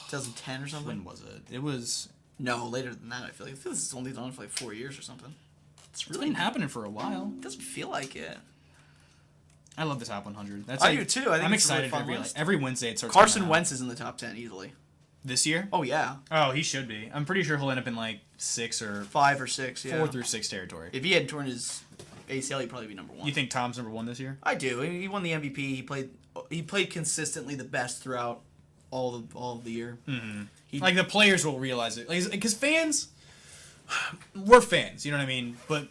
2010 or something? When was it? It was No, later than that. I feel like this is only done for like 4 years or something. It's been happening for a while. It doesn't feel like it. I love the top 100. I do too. I think I'm it's a really excited fun every list. every Wednesday. It starts. Carson coming out. Wentz is in the top 10 easily. This year? Oh yeah, Oh, he should be. I'm pretty sure he'll end up in like 6 or 5 or 6. Yeah, 4 through 6 territory. If he hadn't torn his ACL, he'd probably be number 1. You think Tom's number 1 this year? I do. He won the MVP. He played consistently the best throughout all of the year. Mm-hmm. Like the players will realize it, because fans, we're fans. You know what I mean? But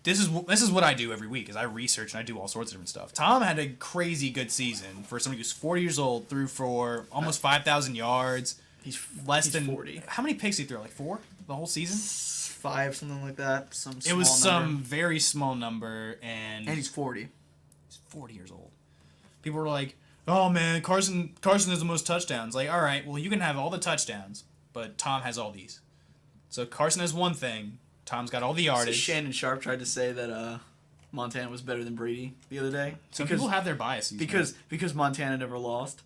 this is what I do every week. Is I research and I do all sorts of different stuff. Tom had a crazy good season for somebody who's 40 years old. Threw for almost 5,000 yards. He's less than 40. How many picks did he throw? Like 4 the whole season? 5, something like that. It was some very small number, and he's 40. He's 40 years old. People were like, "Oh man, Carson has the most touchdowns." Like, all right, well you can have all the touchdowns, but Tom has all these. So Carson has one thing. Tom's got all the yardage. So Shannon Sharp tried to say that Montana was better than Brady the other day. So people have their biases. Because Montana never lost.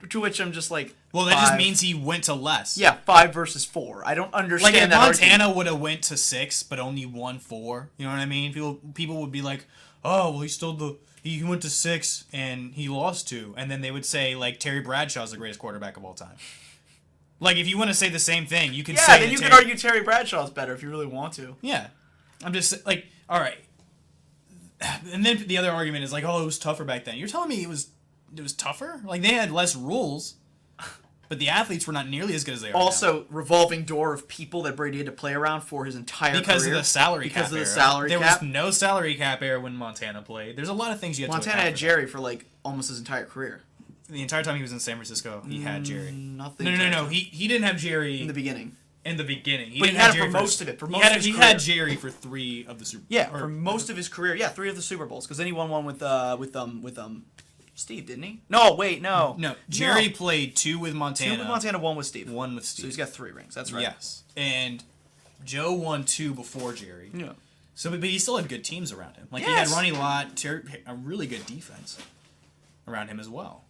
To which I'm just like, well, that 5. just means he went to less. Yeah, 5 versus 4. I don't understand like if that Montana would have went to 6 but only won 4. You know what I mean? People would be like, "Oh, well, he went to 6 and he lost 2," and then they would say like Terry Bradshaw's the greatest quarterback of all time. Like if you want to say the same thing, you could say. Yeah, then you could argue Terry Bradshaw's better if you really want to. Yeah, I'm just like, all right. And then the other argument is like, "Oh, it was tougher back then." You're telling me it was tougher? Like they had less rules, but the athletes were not nearly as good as they are Also, now. revolving door of people that Brady had to play around for his entire because career. of the salary cap. Because of the salary there cap. was no salary cap era when Montana played. There's a lot of things you had to Montana account had for. Jerry for like almost his entire career. The entire time he was in San Francisco, he had Jerry. Nothing. No. He didn't have Jerry in the beginning. In the beginning, But he had it for most of it. He had Jerry for 3 of the Super. Yeah, for most of his career. Yeah, 3 of the Super Bowls. Because then he won one with Steve, didn't he? No, wait, no. No, Jerry played 2 with Montana. 2 with Montana, 1 with Steve. 1 with Steve. So he's got 3 rings. That's right. Yes, and Joe won 2 before Jerry. Yeah. So, but he still had good teams around him. Like Yes. he had Ronnie Lott, a really good defense around him as well.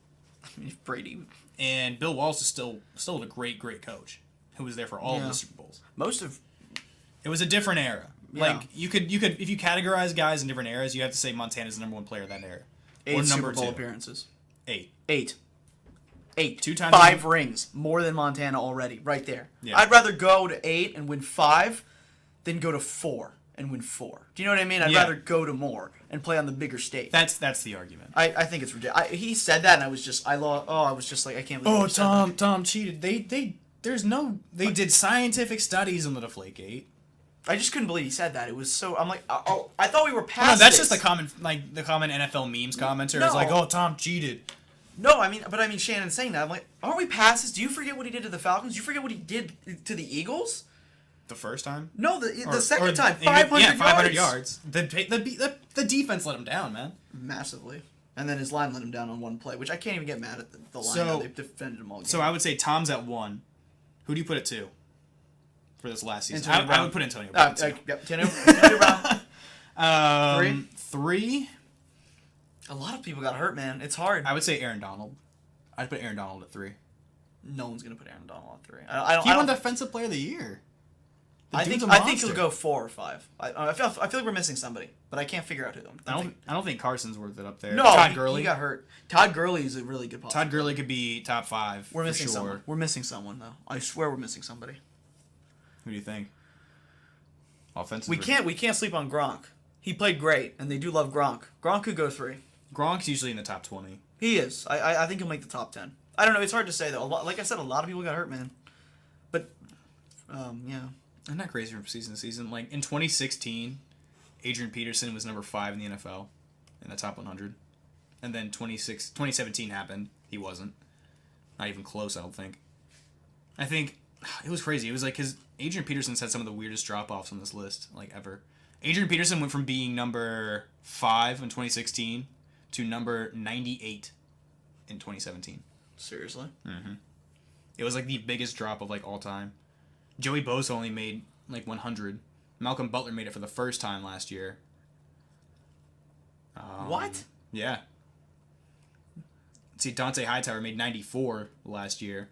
I mean, Brady. And Bill Walsh is still a great coach who was there for all of the Super Bowls. It was a different era. Yeah. Like you could if you categorize guys in different eras, you have to say Montana's the number 1 player of that era. 8 or number Super Bowl 2. appearances. 8. 2 times 5 rings. More than Montana already. Right there. Yeah. I'd rather go to 8 and win 5 than go to 4 and win 4. Do you know what I mean? I'd rather go to more and play on the bigger stage. That's the argument. I think it's ridiculous. He said that, and I was just like, I can't believe. Oh, Tom cheated. They did scientific studies on the Deflategate. I just couldn't believe he said that. It was so. I'm like, oh, I thought we were past. No, that's this. just the common NFL memes commenter. No. It's like, oh, Tom cheated. No, I mean Shannon saying that. I'm like, aren't we past this? Do you forget what he did to the Falcons? Do you forget what he did to the Eagles? The first time? No, the second time. 500 yards. The defense let him down, man. Massively. And then his line let him down on one play, which I can't even get mad at the line. So, They've defended him all game. So I would say Tom's at 1. Who do you put at 2 for this last season? Antonio Brown. I would put Antonio Brown at 2. Antonio Brown. 3? A lot of people got hurt, man. It's hard. I would say Aaron Donald. I'd put Aaron Donald at 3. No one's going to put Aaron Donald at 3. He won Defensive Player of the Year. I think he'll go 4 or 5. I feel like we're missing somebody, but I can't figure out who them. I don't think Carson's worth it up there. No, Todd Gurley. He got hurt. Todd Gurley is a really good possibility. Todd Gurley could be top 5. We're missing for sure. someone. We're missing someone though. I swear we're missing somebody. Who do you think? Offensive. We can't sleep on Gronk. He played great, and they do love Gronk. Gronk could go 3. Gronk's usually in the top 20. He is. I think he'll make the top 10. I don't know. It's hard to say though. Like I said, a lot of people got hurt, man. But yeah. Isn't that crazy from season to season? Like, in 2016, Adrian Peterson was number 5 in the NFL in the top 100. And then 2017 happened. He wasn't. Not even close, I don't think. I think it was crazy. It was like, because Adrian Peterson's had some of the weirdest drop-offs on this list, like, ever. Adrian Peterson went from being number 5 in 2016 to number 98 in 2017. Seriously? Mm-hmm. It was, like, the biggest drop of, like, all time. Joey Bosa only made like 100. Malcolm Butler made it for the first time last year. What? Yeah. See, Dante Hightower made 94 last year.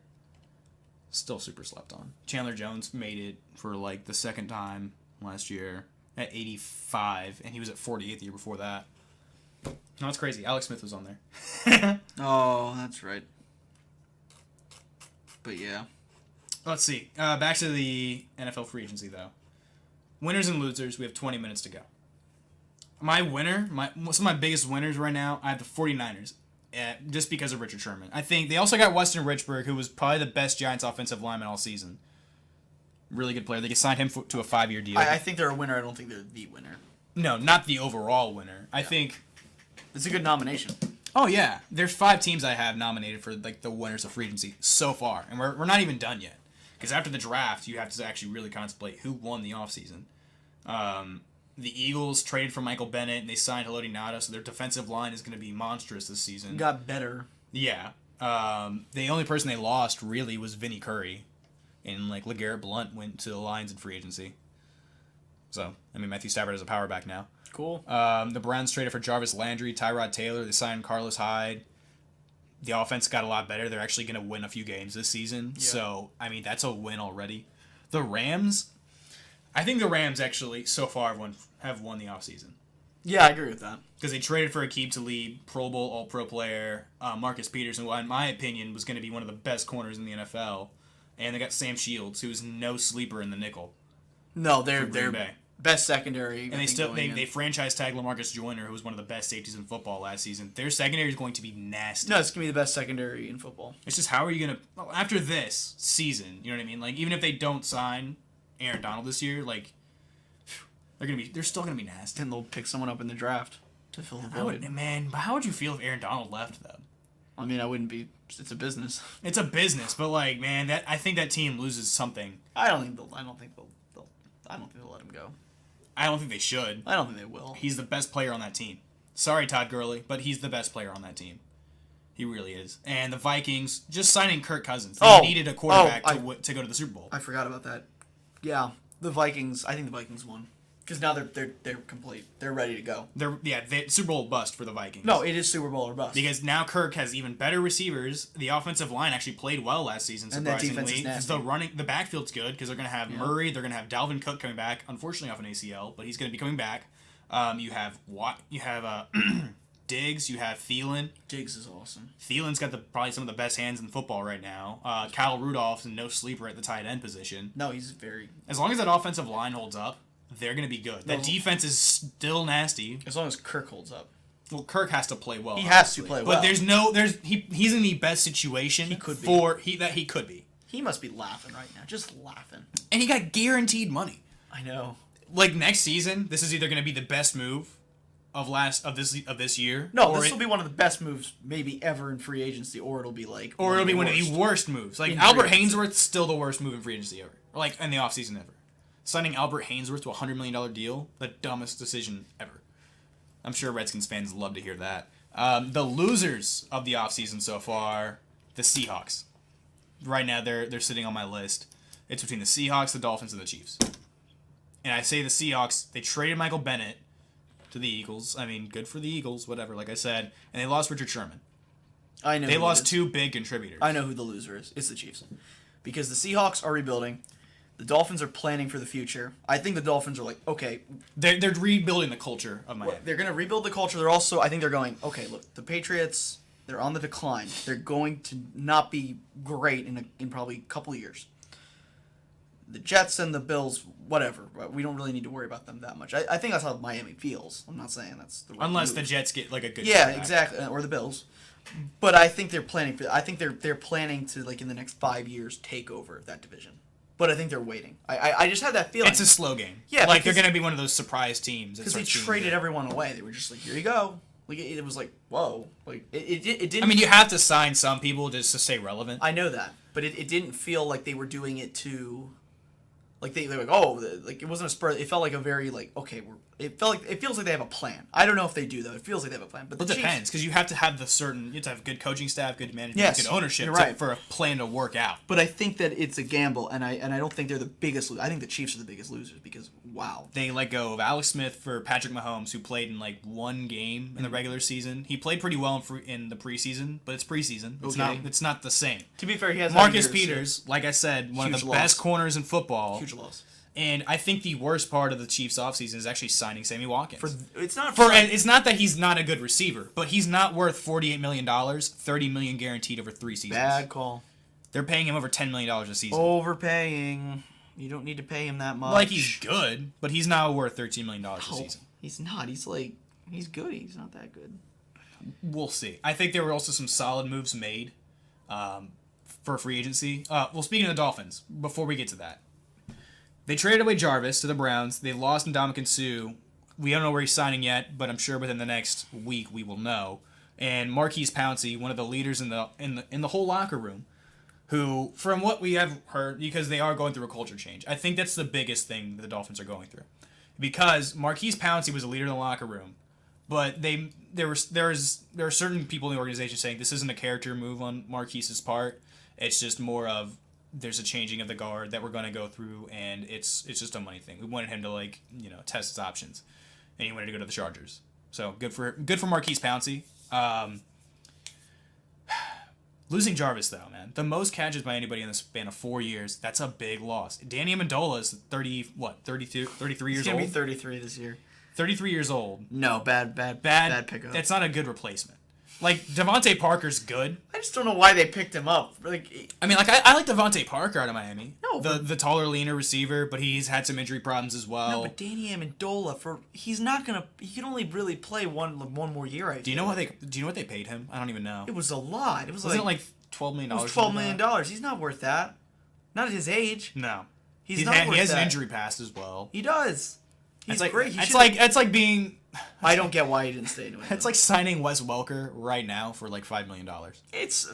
Still super slept on. Chandler Jones made it for like the second time last year at 85, and he was at 48 the year before that. No, it's crazy. Alex Smith was on there. Oh, that's right. But yeah. Let's see. Back to the NFL free agency, though. Winners and losers. We have 20 minutes to go. My winner, some of my biggest winners right now, I have the 49ers. Just because of Richard Sherman. I think they also got Weston Richburg, who was probably the best Giants offensive lineman all season. Really good player. They signed him to a 5-year deal. I think they're a winner. I don't think they're the winner. No, not the overall winner. I think it's a good nomination. Oh yeah, there's 5 teams I have nominated for like the winners of free agency so far, and we're not even done yet. Because after the draft, you have to actually really contemplate who won the offseason. The Eagles traded for Michael Bennett, and they signed Haloti Ngata, so their defensive line is going to be monstrous this season. Got better. Yeah. The only person they lost really was Vinnie Curry, and like LeGarrette Blount went to the Lions in free agency. So I mean, Matthew Stafford is a power back now. Cool. The Browns traded for Jarvis Landry, Tyrod Taylor. They signed Carlos Hyde. The offense got a lot better. They're actually going to win a few games this season. Yeah. So, I mean, that's a win already. The Rams, I think the Rams actually, so far, have won the offseason. Yeah, I agree with that. Because they traded for Aqib Talib, Pro Bowl, All-Pro player, Marcus Peters, who, in my opinion, was going to be one of the best corners in the NFL. And they got Sam Shields, who is no sleeper in the nickel. No, they're best secondary. And they franchise tag LaMarcus Joyner, who was one of the best safeties in football last season. Their secondary is going to be nasty. No, it's going to be the best secondary in football. It's just how are you going to... After this season, you know what I mean? Like, even if they don't sign Aaron Donald this year, like, they're still going to be nasty. And they'll pick someone up in the draft to fill the void. But how would you feel if Aaron Donald left, though? I mean, I wouldn't be... It's a business. It's a business, but, like, man, I think that team loses something. I don't think they'll let him go. I don't think they should. I don't think they will. He's the best player on that team. Sorry, Todd Gurley, but he's the best player on that team. He really is. And the Vikings, just signing Kirk Cousins. They needed a quarterback to go to the Super Bowl. I forgot about that. Yeah, the Vikings. I think the Vikings won. Because now they're complete. They're ready to go. Super Bowl bust for the Vikings. No, it is Super Bowl or bust. Because now Kirk has even better receivers. The offensive line actually played well last season, surprisingly. And that defense is nasty. The backfield's good because they're going to have Murray. They're going to have Dalvin Cook coming back, unfortunately off an ACL, but he's going to be coming back. You have Diggs. You have Thielen. Diggs is awesome. Thielen's got probably some of the best hands in football right now. Kyle Rudolph's no sleeper at the tight end position. No, he's very... As long as that offensive line holds up, they're going to be good. That defense is still nasty. As long as Kirk holds up. Well, Kirk has to play well. He has to play well. But he's in the best situation he could be. He must be laughing right now. Just laughing. And he got guaranteed money. I know. Like next season, this is either going to be the best move of this year. No, this will be one of the best moves maybe ever in free agency, or it'll be like one of the worst moves. Like Albert Hainsworth's still the worst move in free agency ever. Or like in the offseason ever. Signing Albert Hainsworth to a $100 million deal, the dumbest decision ever. I'm sure Redskins fans love to hear that. The losers of the offseason so far, the Seahawks. Right now, they're sitting on my list. It's between the Seahawks, the Dolphins, and the Chiefs. And I say the Seahawks, they traded Michael Bennett to the Eagles. I mean, good for the Eagles, whatever, like I said. And they lost Richard Sherman. I know. They lost 2 big contributors. I know who the loser is. It's the Chiefs. Because the Seahawks are rebuilding. The Dolphins are planning for the future. I think the Dolphins are like, okay. They're rebuilding the culture of Miami. They're going to rebuild the culture. They're also, I think they're going, okay, look, the Patriots, they're on the decline. They're going to not be great in probably a couple of years. The Jets and the Bills, whatever. We don't really need to worry about them that much. I think that's how Miami feels. I'm not saying that's the right Unless move. The Jets get like a good quarterback. Exactly. Or the Bills. But I think they're planning for. I think they're planning to, like, in the next 5 years, take over that division. But I think they're waiting. I just had that feeling. It's a slow game. Yeah, like they're going to be one of those surprise teams. Because they traded everyone away. They were just like, here you go. Like it was like, whoa. Like it didn't. I mean, you have to sign some people just to stay relevant. I know that, but it didn't feel like they were doing it to, Like they're like, oh, like it wasn't a spur. It felt like a very like, okay, it feels like they have a plan. I don't know if they do though. It feels like they have a plan, but It the depends because you have to have you have to have good coaching staff, good management, Yes, good ownership you're right. for a plan to work out. But I think that it's a gamble, and I don't think they're the biggest. I think the Chiefs are the biggest losers because wow, They let go of Alex Smith for Patrick Mahomes, who played in like one game in the regular season. He played pretty well in the preseason, but it's preseason. It's not the same. to be fair, he has Marcus Peters, like I said, one of the Huge best loss. corners in football. huge loss. And I think the worst part of the Chiefs offseason is actually signing Sammy Watkins. It's not And it's not that he's not a good receiver, but he's not worth $48 million, $30 million guaranteed over 3 seasons. bad call. They're paying him over $10 million a season. Overpaying. You don't need to pay him that much. Like, he's good, but he's not worth $13 million a season. He's not. He's good. He's not that good. We'll see. I think there were also some solid moves made for free agency. Well, speaking of the Dolphins, before we get to that, they traded away Jarvis to the Browns. They lost Ndamukong Suh. We don't know where he's signing yet, but I'm sure within the next week we will know. And Marquise Pouncey, one of the leaders in the whole locker room, who, from what we have heard, because they are going through a culture change, I think that's the biggest thing the Dolphins are going through. Because Marquise Pouncey was a leader in the locker room, but there are certain people in the organization saying this isn't a character move on Marquise's part. It's just more of there's a changing of the guard that we're going to go through, and it's just a money thing. We wanted him to test his options, and he wanted to go to the Chargers. So good for Marquise Pouncey. Losing Jarvis though, man, the most catches by anybody in the span of 4 years. That's a big loss. Danny Amendola is 33 years old. He's gonna be 33 this year. 33 years old. No, bad pickup. That's not a good replacement. Like, Devontae Parker's good. I just don't know why they picked him up. Like, I mean, I like Devontae Parker out of Miami. No, the taller, leaner receiver, but he's had some injury problems as well. no, but Danny Amendola he can only really play one more year. Do you know what they paid him? I don't even know. It was a lot. Wasn't it like $12 million? It was $12 million. He's not worth that. Not at his age. No. He's not worth that. He has an injury past as well. He does. He's great. It's like being. I don't get why he didn't stay. It's like signing Wes Welker right now for like $5 million. It's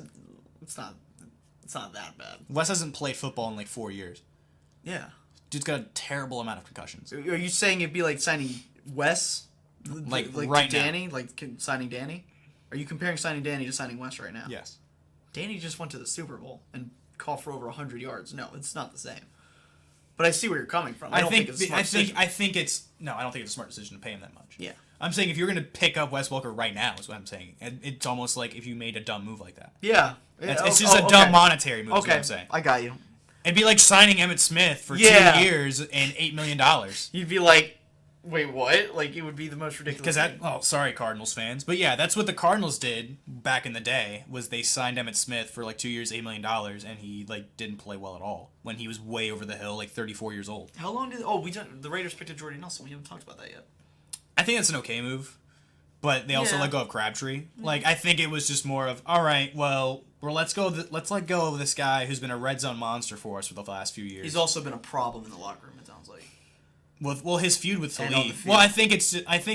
not that bad. Wes hasn't played football in like 4 years. Yeah. Dude's got a terrible amount of concussions. Are you saying it'd be like signing Wes? Like right Danny? now. Like signing Danny? Are you comparing signing Danny to signing Wes right now? Yes. Danny just went to the Super Bowl and caught for over 100 yards. No, it's not the same. But I see where you're coming from. I don't think it's a smart decision. I think it's a smart decision to pay him that much. Yeah. I'm saying if you're going to pick up Wes Welker right now is what I'm saying. And it's almost like if you made a dumb move like that. Yeah. It's just a dumb monetary move is what I'm saying. I got you. It'd be like signing Emmitt Smith for 2 years and $8 million. You'd be like, wait, what? Like, it would be the most ridiculous thing. Sorry, Cardinals fans. But yeah, that's what the Cardinals did back in the day, was they signed Emmitt Smith for like 2 years, $8 million, and he like didn't play well at all when he was way over the hill, like 34 years old. How long did... the Raiders picked up Jordy Nelson. We haven't talked about that yet. I think that's an okay move, but they also let go of Crabtree. Like, I think it was just more of, all right, well let's let go of this guy who's been a red zone monster for us for the last few years. He's also been a problem in the locker room, it sounds like. Well, his feud with Talib. Well, I think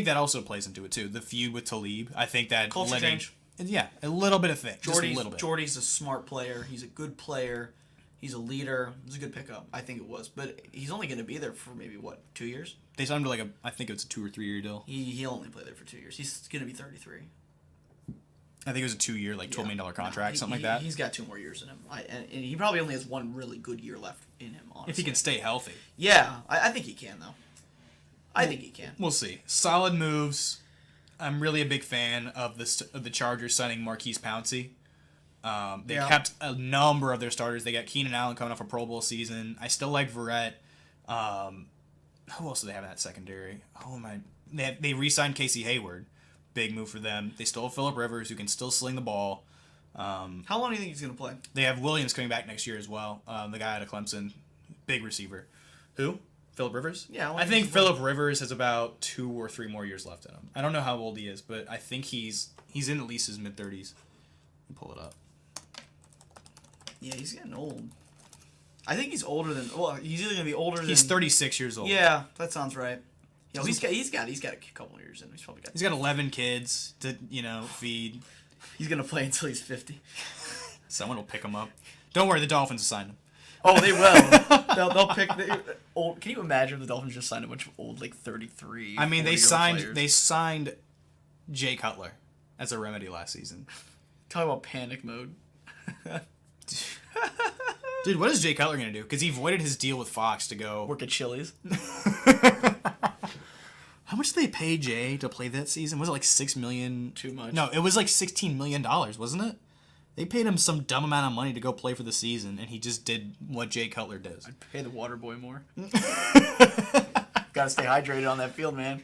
that also plays into it too. The feud with Talib. I think that culture change. Yeah, a little bit of thing. Just a little bit. Jordy's a smart player. He's a good player. He's a leader. It was a good pickup. I think it was, but he's only going to be there for maybe 2 years. They signed him to I think it's a 2 or 3 year deal. He'll only play there for 2 years. He's going to be 33. I think it was a 2 year, $12 million contract, something like that. He's got 2 more years in him, and he probably only has one really good year left in him. Honestly, if he can stay healthy. Yeah, I think he can though. I think he can. We'll see. Solid moves. I'm really a big fan of the Chargers signing Marquise Pouncey. They kept a number of their starters. They got Keenan Allen coming off a Pro Bowl season. I still like Verrett. Who else do they have in that secondary? Oh my! They re-signed Casey Hayward. Big move for them. They still have Phillip Rivers, who can still sling the ball. How long do you think he's going to play? They have Williams coming back next year as well. The guy out of Clemson, big receiver. Who? Phillip Rivers? Yeah. I think Phillip Rivers has about 2 or 3 more years left in him. I don't know how old he is, but I think he's in at least his mid-30s. Pull it up. Yeah, he's getting old. I think he's older than... Well, he's either going to be older than... He's 36 years old. Yeah, that sounds right. You know, he's got a couple years in him. He's got 11 kids to, feed. He's going to play until he's 50. Someone will pick him up. Don't worry, the Dolphins will sign him. Oh, they will. They'll pick the old. Can you imagine if the Dolphins just signed a bunch of old, like 33? I mean, they 40-year-old signed Jay Cutler as a remedy last season. Talk about panic mode. Dude, what is Jay Cutler gonna do? Because he voided his deal with Fox to go Work at Chili's. How much did they pay Jay to play that season? Was it like $6 million? Too much. No, it was like $16 million, wasn't it? They paid him some dumb amount of money to go play for the season, and he just did what Jay Cutler does. I'd pay the water boy more. Gotta stay hydrated on that field, man.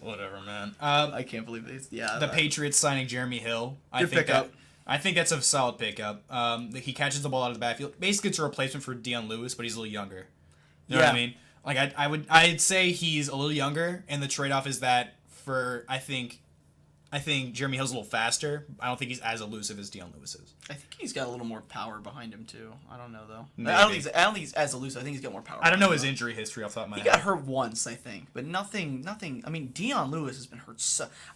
Whatever, man. I can't believe this. Yeah. The Patriots signing Jeremy Hill. Good pickup. I think that's a solid pickup. He catches the ball out of the backfield. Basically, it's a replacement for Deion Lewis, but he's a little younger. You know what I mean? Like I'd say he's a little younger, and the trade-off is that I think Jeremy Hill's a little faster. I don't think he's as elusive as Deion Lewis is. I think he's got a little more power behind him too. I don't know though. Maybe. I don't think he's as elusive. I think he's got more power. I don't know his injury history off the top of my head. He got hurt once, I think, but nothing. I mean, Deion Lewis has been hurt.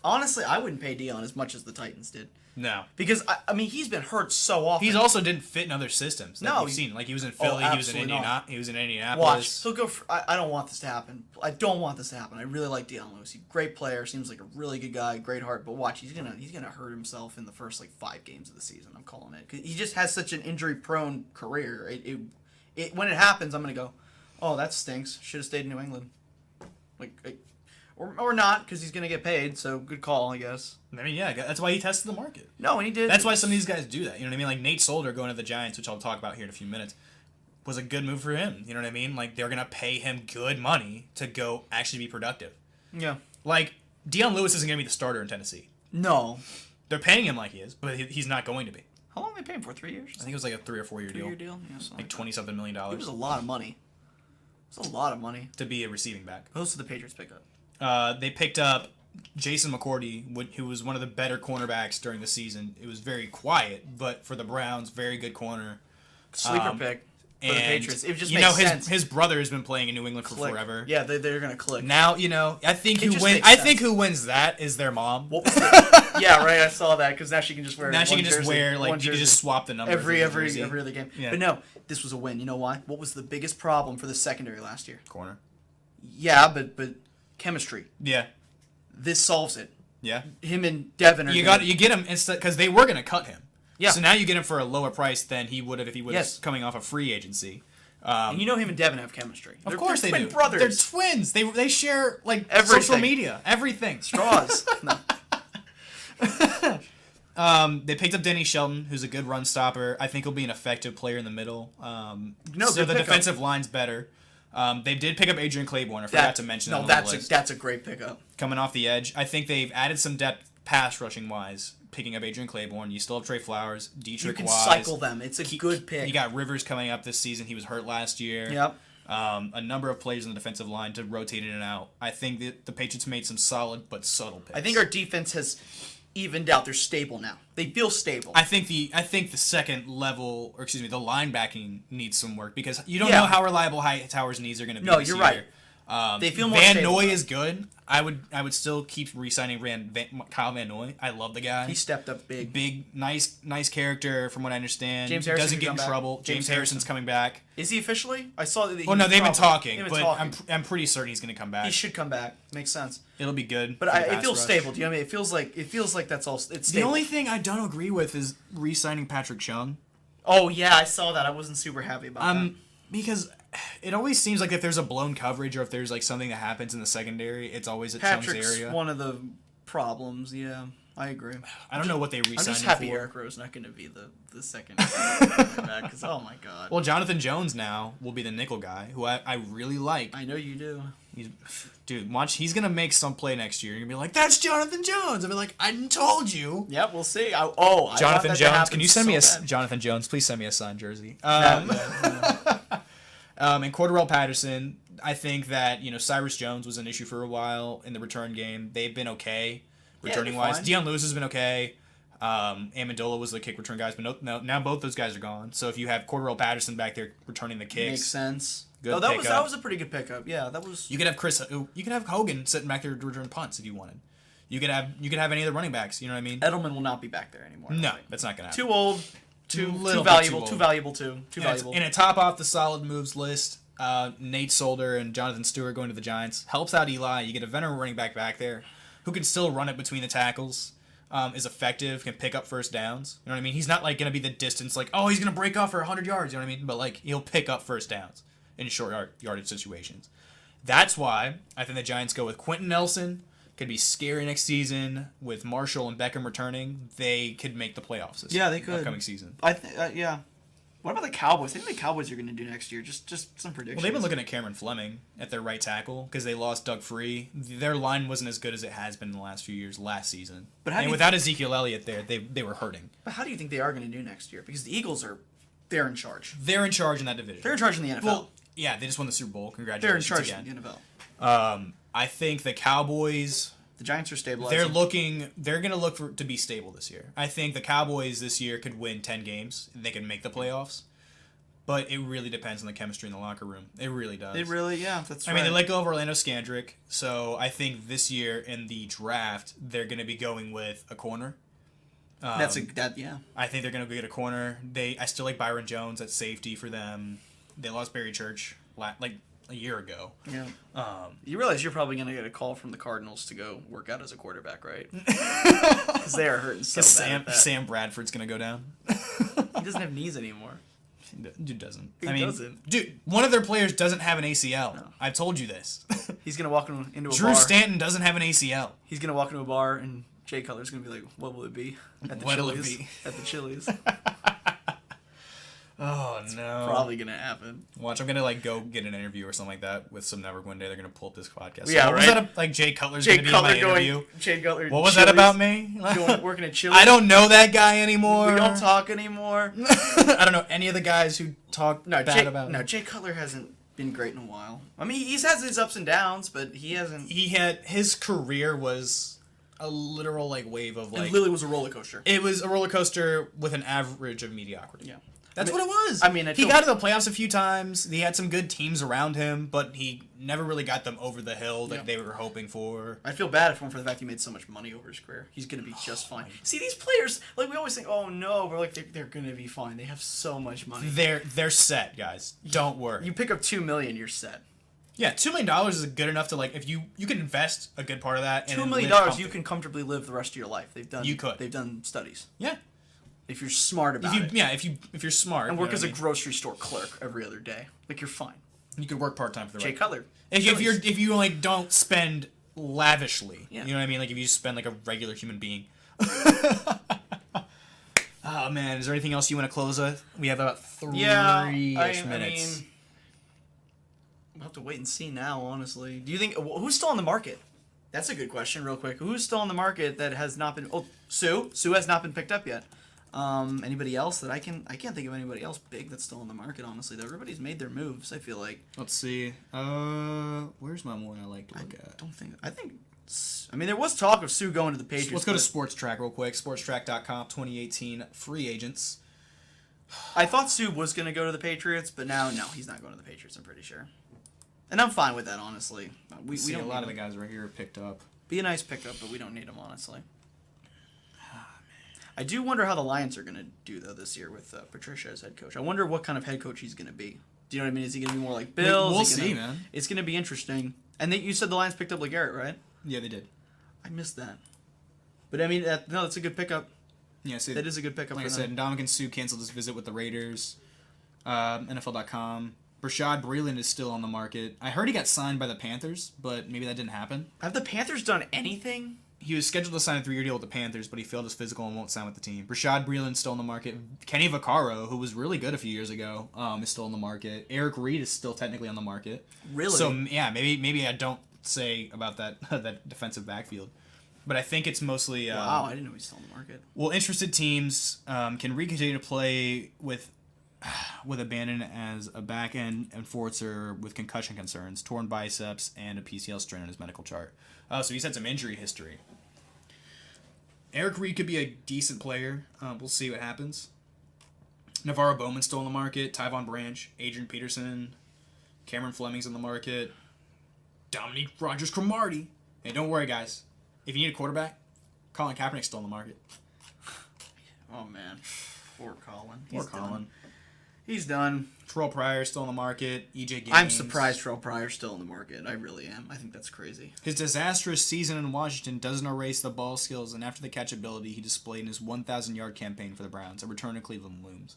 Honestly, I wouldn't pay Deion as much as the Titans did. No, because I mean, he's been hurt so often. He's also didn't fit in other systems. That we've seen. Like he was in Philly, he was in Indianapolis. Watch, he'll go. I don't want this to happen. I don't want this to happen. I really like Deion Lewis. He's a great player. Seems like a really good guy. Great heart. But watch, he's gonna hurt himself in the first like 5 games of the season. I'm calling it. 'Cause he just has such an injury-prone career. When it happens, I'm gonna go, oh, that stinks. Should have stayed in New England. Or not, because he's going to get paid, so good call, I guess. I mean, yeah, that's why he tested the market. No, and he did. That's why some of these guys do that, you know what I mean? Like Nate Solder going to the Giants, which I'll talk about here in a few minutes, was a good move for him, you know what I mean? Like, they're going to pay him good money to go actually be productive. Yeah. Like, Deion Lewis isn't going to be the starter in Tennessee. No. They're paying him like he is, but he's not going to be. How long are they paying for? 3 years? I think it was like a 3 or 4 year deal. 3 year deal? Yeah, like $20-something million. It was a lot of money. It was a lot of money. To be a receiving back. Most of the Patriots pick up. They picked up Jason McCourty, who was one of the better cornerbacks during the season. It was very quiet, but for the Browns, very good corner. Sleeper pick for the Patriots. It just makes sense. His brother has been playing in New England for forever. Yeah, they're gonna click. Now, I think who wins that is their mom. Yeah, right. I saw that because now she can just wear. Now she can just wear you can just swap the numbers every other game. Yeah. But no, this was a win. You know why? What was the biggest problem for the secondary last year? Corner. Yeah, but chemistry. Yeah. This solves it. Yeah. Him and Devin are. You get him instead because they were gonna cut him. Yeah. So now you get him for a lower price than he would have if he was coming off a free agency. And him and Devin have chemistry. Of course they do. They're twin brothers. They're twins. They share like everything. Social media, everything. Straws. No. They picked up Denny Shelton, who's a good run stopper. I think he'll be an effective player in the middle. So the defensive line's better. They did pick up Adrian Claiborne. I forgot to mention that. No, that's a great pickup. Coming off the edge, I think they've added some depth pass rushing wise. Picking up Adrian Claiborne, you still have Trey Flowers, Dietrich You can Wise. cycle them. It's a good pick. You got Rivers coming up this season. He was hurt last year. Yep. A number of players in the defensive line to rotate in and out. I think that the Patriots made some solid but subtle picks. I think our defense has evened out. They're stable now. They feel stable. I think the second level, or excuse me, the linebacking needs some work because you don't know how reliable Hightower's knees are going to be. No, you're right. They feel more Van stable. Noy is good. I would still keep re-signing Kyle Van Noy. I love the guy. He stepped up big. Big, nice character from what I understand. James Harrison doesn't get in trouble. James Harrison's coming back. Is he officially? I saw that. They've been talking, but I'm pretty certain he's going to come back. He should come back. Makes sense. It'll be good. But it feels stable. Do you know what I mean? It feels like that's all. It's stable. The only thing I don't agree with is re-signing Patrick Chung. Oh yeah, I saw that. I wasn't super happy about that. Because it always seems like if there's a blown coverage or if there's like something that happens in the secondary, it's always at Chung's area. One of the problems. Yeah, I agree. I don't know what they re-signed him for. I'm just happy Eric Rowe's not going to be the second back because oh my god. Well, Jonathan Jones now will be the nickel guy, who I really like. I know you do. Dude, watch. He's gonna make some play next year. You're gonna be like, "That's Jonathan Jones." I'll be like, "I told you." Yep, we'll see. Jonathan Jones, can you send me a Jonathan Jones? Please send me a signed jersey. And Cordarrelle Patterson, I think that Cyrus Jones was an issue for a while in the return game. They've been okay returning wise. Deion Lewis has been okay. Amendola was the kick return guys, but now both those guys are gone. So if you have Cordarrelle Patterson back there returning the kicks, makes sense. Good that was a pretty good pickup. Yeah, that was. You could have Hogan sitting back there to return punts if you wanted. You could have any of the running backs. You know what I mean? Edelman will not be back there anymore. No, that's not gonna happen. Too old. Too little valuable. bit Too valuable. Too And valuable. a top off the solid moves list, Nate Solder and Jonathan Stewart going to the Giants helps out Eli. You get a veteran running back there who can still run it between the tackles, is effective, can pick up first downs. You know what I mean? He's not like going to be the distance like, oh, he's going to break off for 100 yards. You know what I mean? But like he'll pick up first downs in short yardage situations. That's why I think the Giants go with Quentin Nelson. Could be scary next season with Marshall and Beckham returning. They could make the playoffs this they could. upcoming season. Yeah. What about the Cowboys? What do you think the Cowboys are going to do next year? Just some predictions. Well, they've been looking at Cameron Fleming at their right tackle because they lost Doug Free. Their line wasn't as good as it has been in the last few years, last season. And without Ezekiel Elliott there, they were hurting. But how do you think they are going to do next year? Because the Eagles they're in charge. They're in charge in that division. They're in charge in the NFL. Well, yeah, they just won the Super Bowl. Congratulations They're in charge again. in the NFL. I think the Cowboys... The Giants are stabilizing. They're going to look to be stable this year. I think the Cowboys this year could win 10 games. They could make the playoffs. But it really depends on the chemistry in the locker room. It really does. That's right. I mean, they let go of Orlando Scandrick, so I think this year in the draft, they're going to be going with a corner. yeah. I think they're going to go get a corner. I still like Byron Jones at safety for them. They lost Barry Church like a year ago. Yeah. You realize you're probably going to get a call from the Cardinals to go work out as a quarterback, right? Because they are hurting so bad. Sam Bradford's going to go down. He doesn't have knees anymore. Dude doesn't. He doesn't. Dude, one of their players doesn't have an ACL. No. I've told you this. He's going to walk into a bar. Drew Stanton doesn't have an ACL. He's going to walk into a bar and Jay Cutler's going to be like, what will it be? At the What'll Chili's. it be? At the Chili's. Oh, no. Probably going to happen. Watch, I'm going to like go get an interview or something like that with some network one day. They're going to pull up this podcast. Yeah, what right? was that? Like Jay Cutler's going to be in my interview? Jay Cutler. What was that about me? Working at Chili's. I don't know that guy anymore. We don't talk anymore. I don't know any of the guys who talk bad about him. No, Jay Cutler hasn't been great in a while. I mean, he's had his ups and downs, but he hasn't. His career was a literal like wave of like. It literally was a roller coaster. It was a roller coaster with an average of mediocrity. Yeah. That's what it was. I mean, he got to the playoffs a few times. He had some good teams around him, but he never really got them over the hill that they were hoping for. I feel bad for him for the fact he made so much money over his career. He's going to be just fine. See, these players, like we always think, oh no, we're like they're going to be fine. They have so much money. They're set, guys. Don't worry. You pick up $2 million, you're set. Yeah, $2 million is good enough to like if you can invest a good part of that. $2 million, you can comfortably live the rest of your life. They've done studies. Yeah. If you're smart about it. Yeah, if you're smart. And work as a grocery store clerk every other day. Like, you're fine. You could work part-time for the Jay Cutler. If you like don't spend lavishly. Yeah. You know what I mean? Like if you spend like a regular human being. Oh man, is there anything else you want to close with? We have about 3-ish minutes. I mean, we'll have to wait and see now, honestly. Do you think who's still on the market? That's a good question, real quick. Who's still on the market that has not been? Oh, Sue. Sue has not been picked up yet. Anybody else that I can't think of anybody else big that's still on the market, honestly. Though everybody's made their moves, I feel like. Let's see. Where's my one I like to look at? I mean, there was talk of Sue going to the Patriots. Let's go to Sports Track real quick. SportsTrack.com 2018 free agents. I thought Sue was going to go to the Patriots, but now, no, he's not going to the Patriots, I'm pretty sure. And I'm fine with that, honestly. We don't a lot of the guys right here are picked up. Be a nice pickup, but we don't need him, honestly. I do wonder how the Lions are going to do, though, this year with Patricia as head coach. I wonder what kind of head coach he's going to be. Do you know what I mean? Is he going to be more like Bill? We'll see, man. It's going to be interesting. And you said the Lions picked up LeGarrette, right? Yeah, they did. I missed that. But, I mean, that's a good pickup. Yeah, see, that is a good pickup. Like I said, Ndamukong Suh canceled his visit with the Raiders. NFL.com. Rashad Breeland is still on the market. I heard he got signed by the Panthers, but maybe that didn't happen. Have the Panthers done anything? He was scheduled to sign a 3-year deal with the Panthers, but he failed his physical and won't sign with the team. Rashad Breeland's still on the market. Kenny Vaccaro, who was really good a few years ago, is still on the market. Eric Reed is still technically on the market. Really? So, yeah, maybe I don't say about that that defensive backfield. But I think it's mostly... wow, I didn't know he was still on the market. Well, interested teams can continue to play with abandon as a back-end enforcer with concussion concerns, torn biceps, and a PCL strain on his medical chart. So he's had some injury history. Eric Reed could be a decent player. We'll see what happens. Navarro Bowman's still on the market. Tyvon Branch, Adrian Peterson, Cameron Fleming's on the market. Dominique Rodgers-Cromartie. Hey, don't worry, guys. If you need a quarterback, Colin Kaepernick's still on the market. Oh, man. Poor Colin. Poor Colin. He's done. Terrell Pryor still on the market. EJ Gaines. I'm surprised Terrell Pryor's still in the market. I really am. I think that's crazy. His disastrous season in Washington doesn't erase the ball skills and after the catchability he displayed in his 1,000-yard campaign for the Browns. A return to Cleveland looms.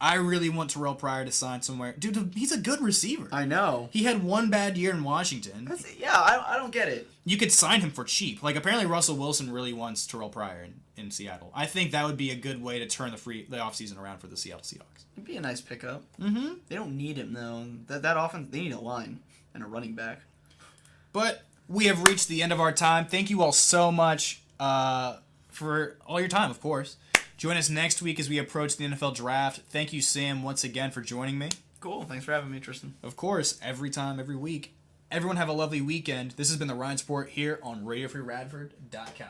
I really want Terrell Pryor to sign somewhere. Dude, he's a good receiver. I know. He had one bad year in Washington. I don't get it. You could sign him for cheap. Like, apparently Russell Wilson really wants Terrell Pryor in Seattle. I think that would be a good way to turn the offseason around for the Seattle Seahawks. It'd be a nice pickup. Mm-hmm. They don't need him, though. That often, they need a line and a running back. But we have reached the end of our time. Thank you all so much for all your time, of course. Join us next week as we approach the NFL Draft. Thank you, Sam, once again for joining me. Cool. Thanks for having me, Tristan. Of course, every time, every week. Everyone have a lovely weekend. This has been the Rines Report here on RadioFreeRadford.com.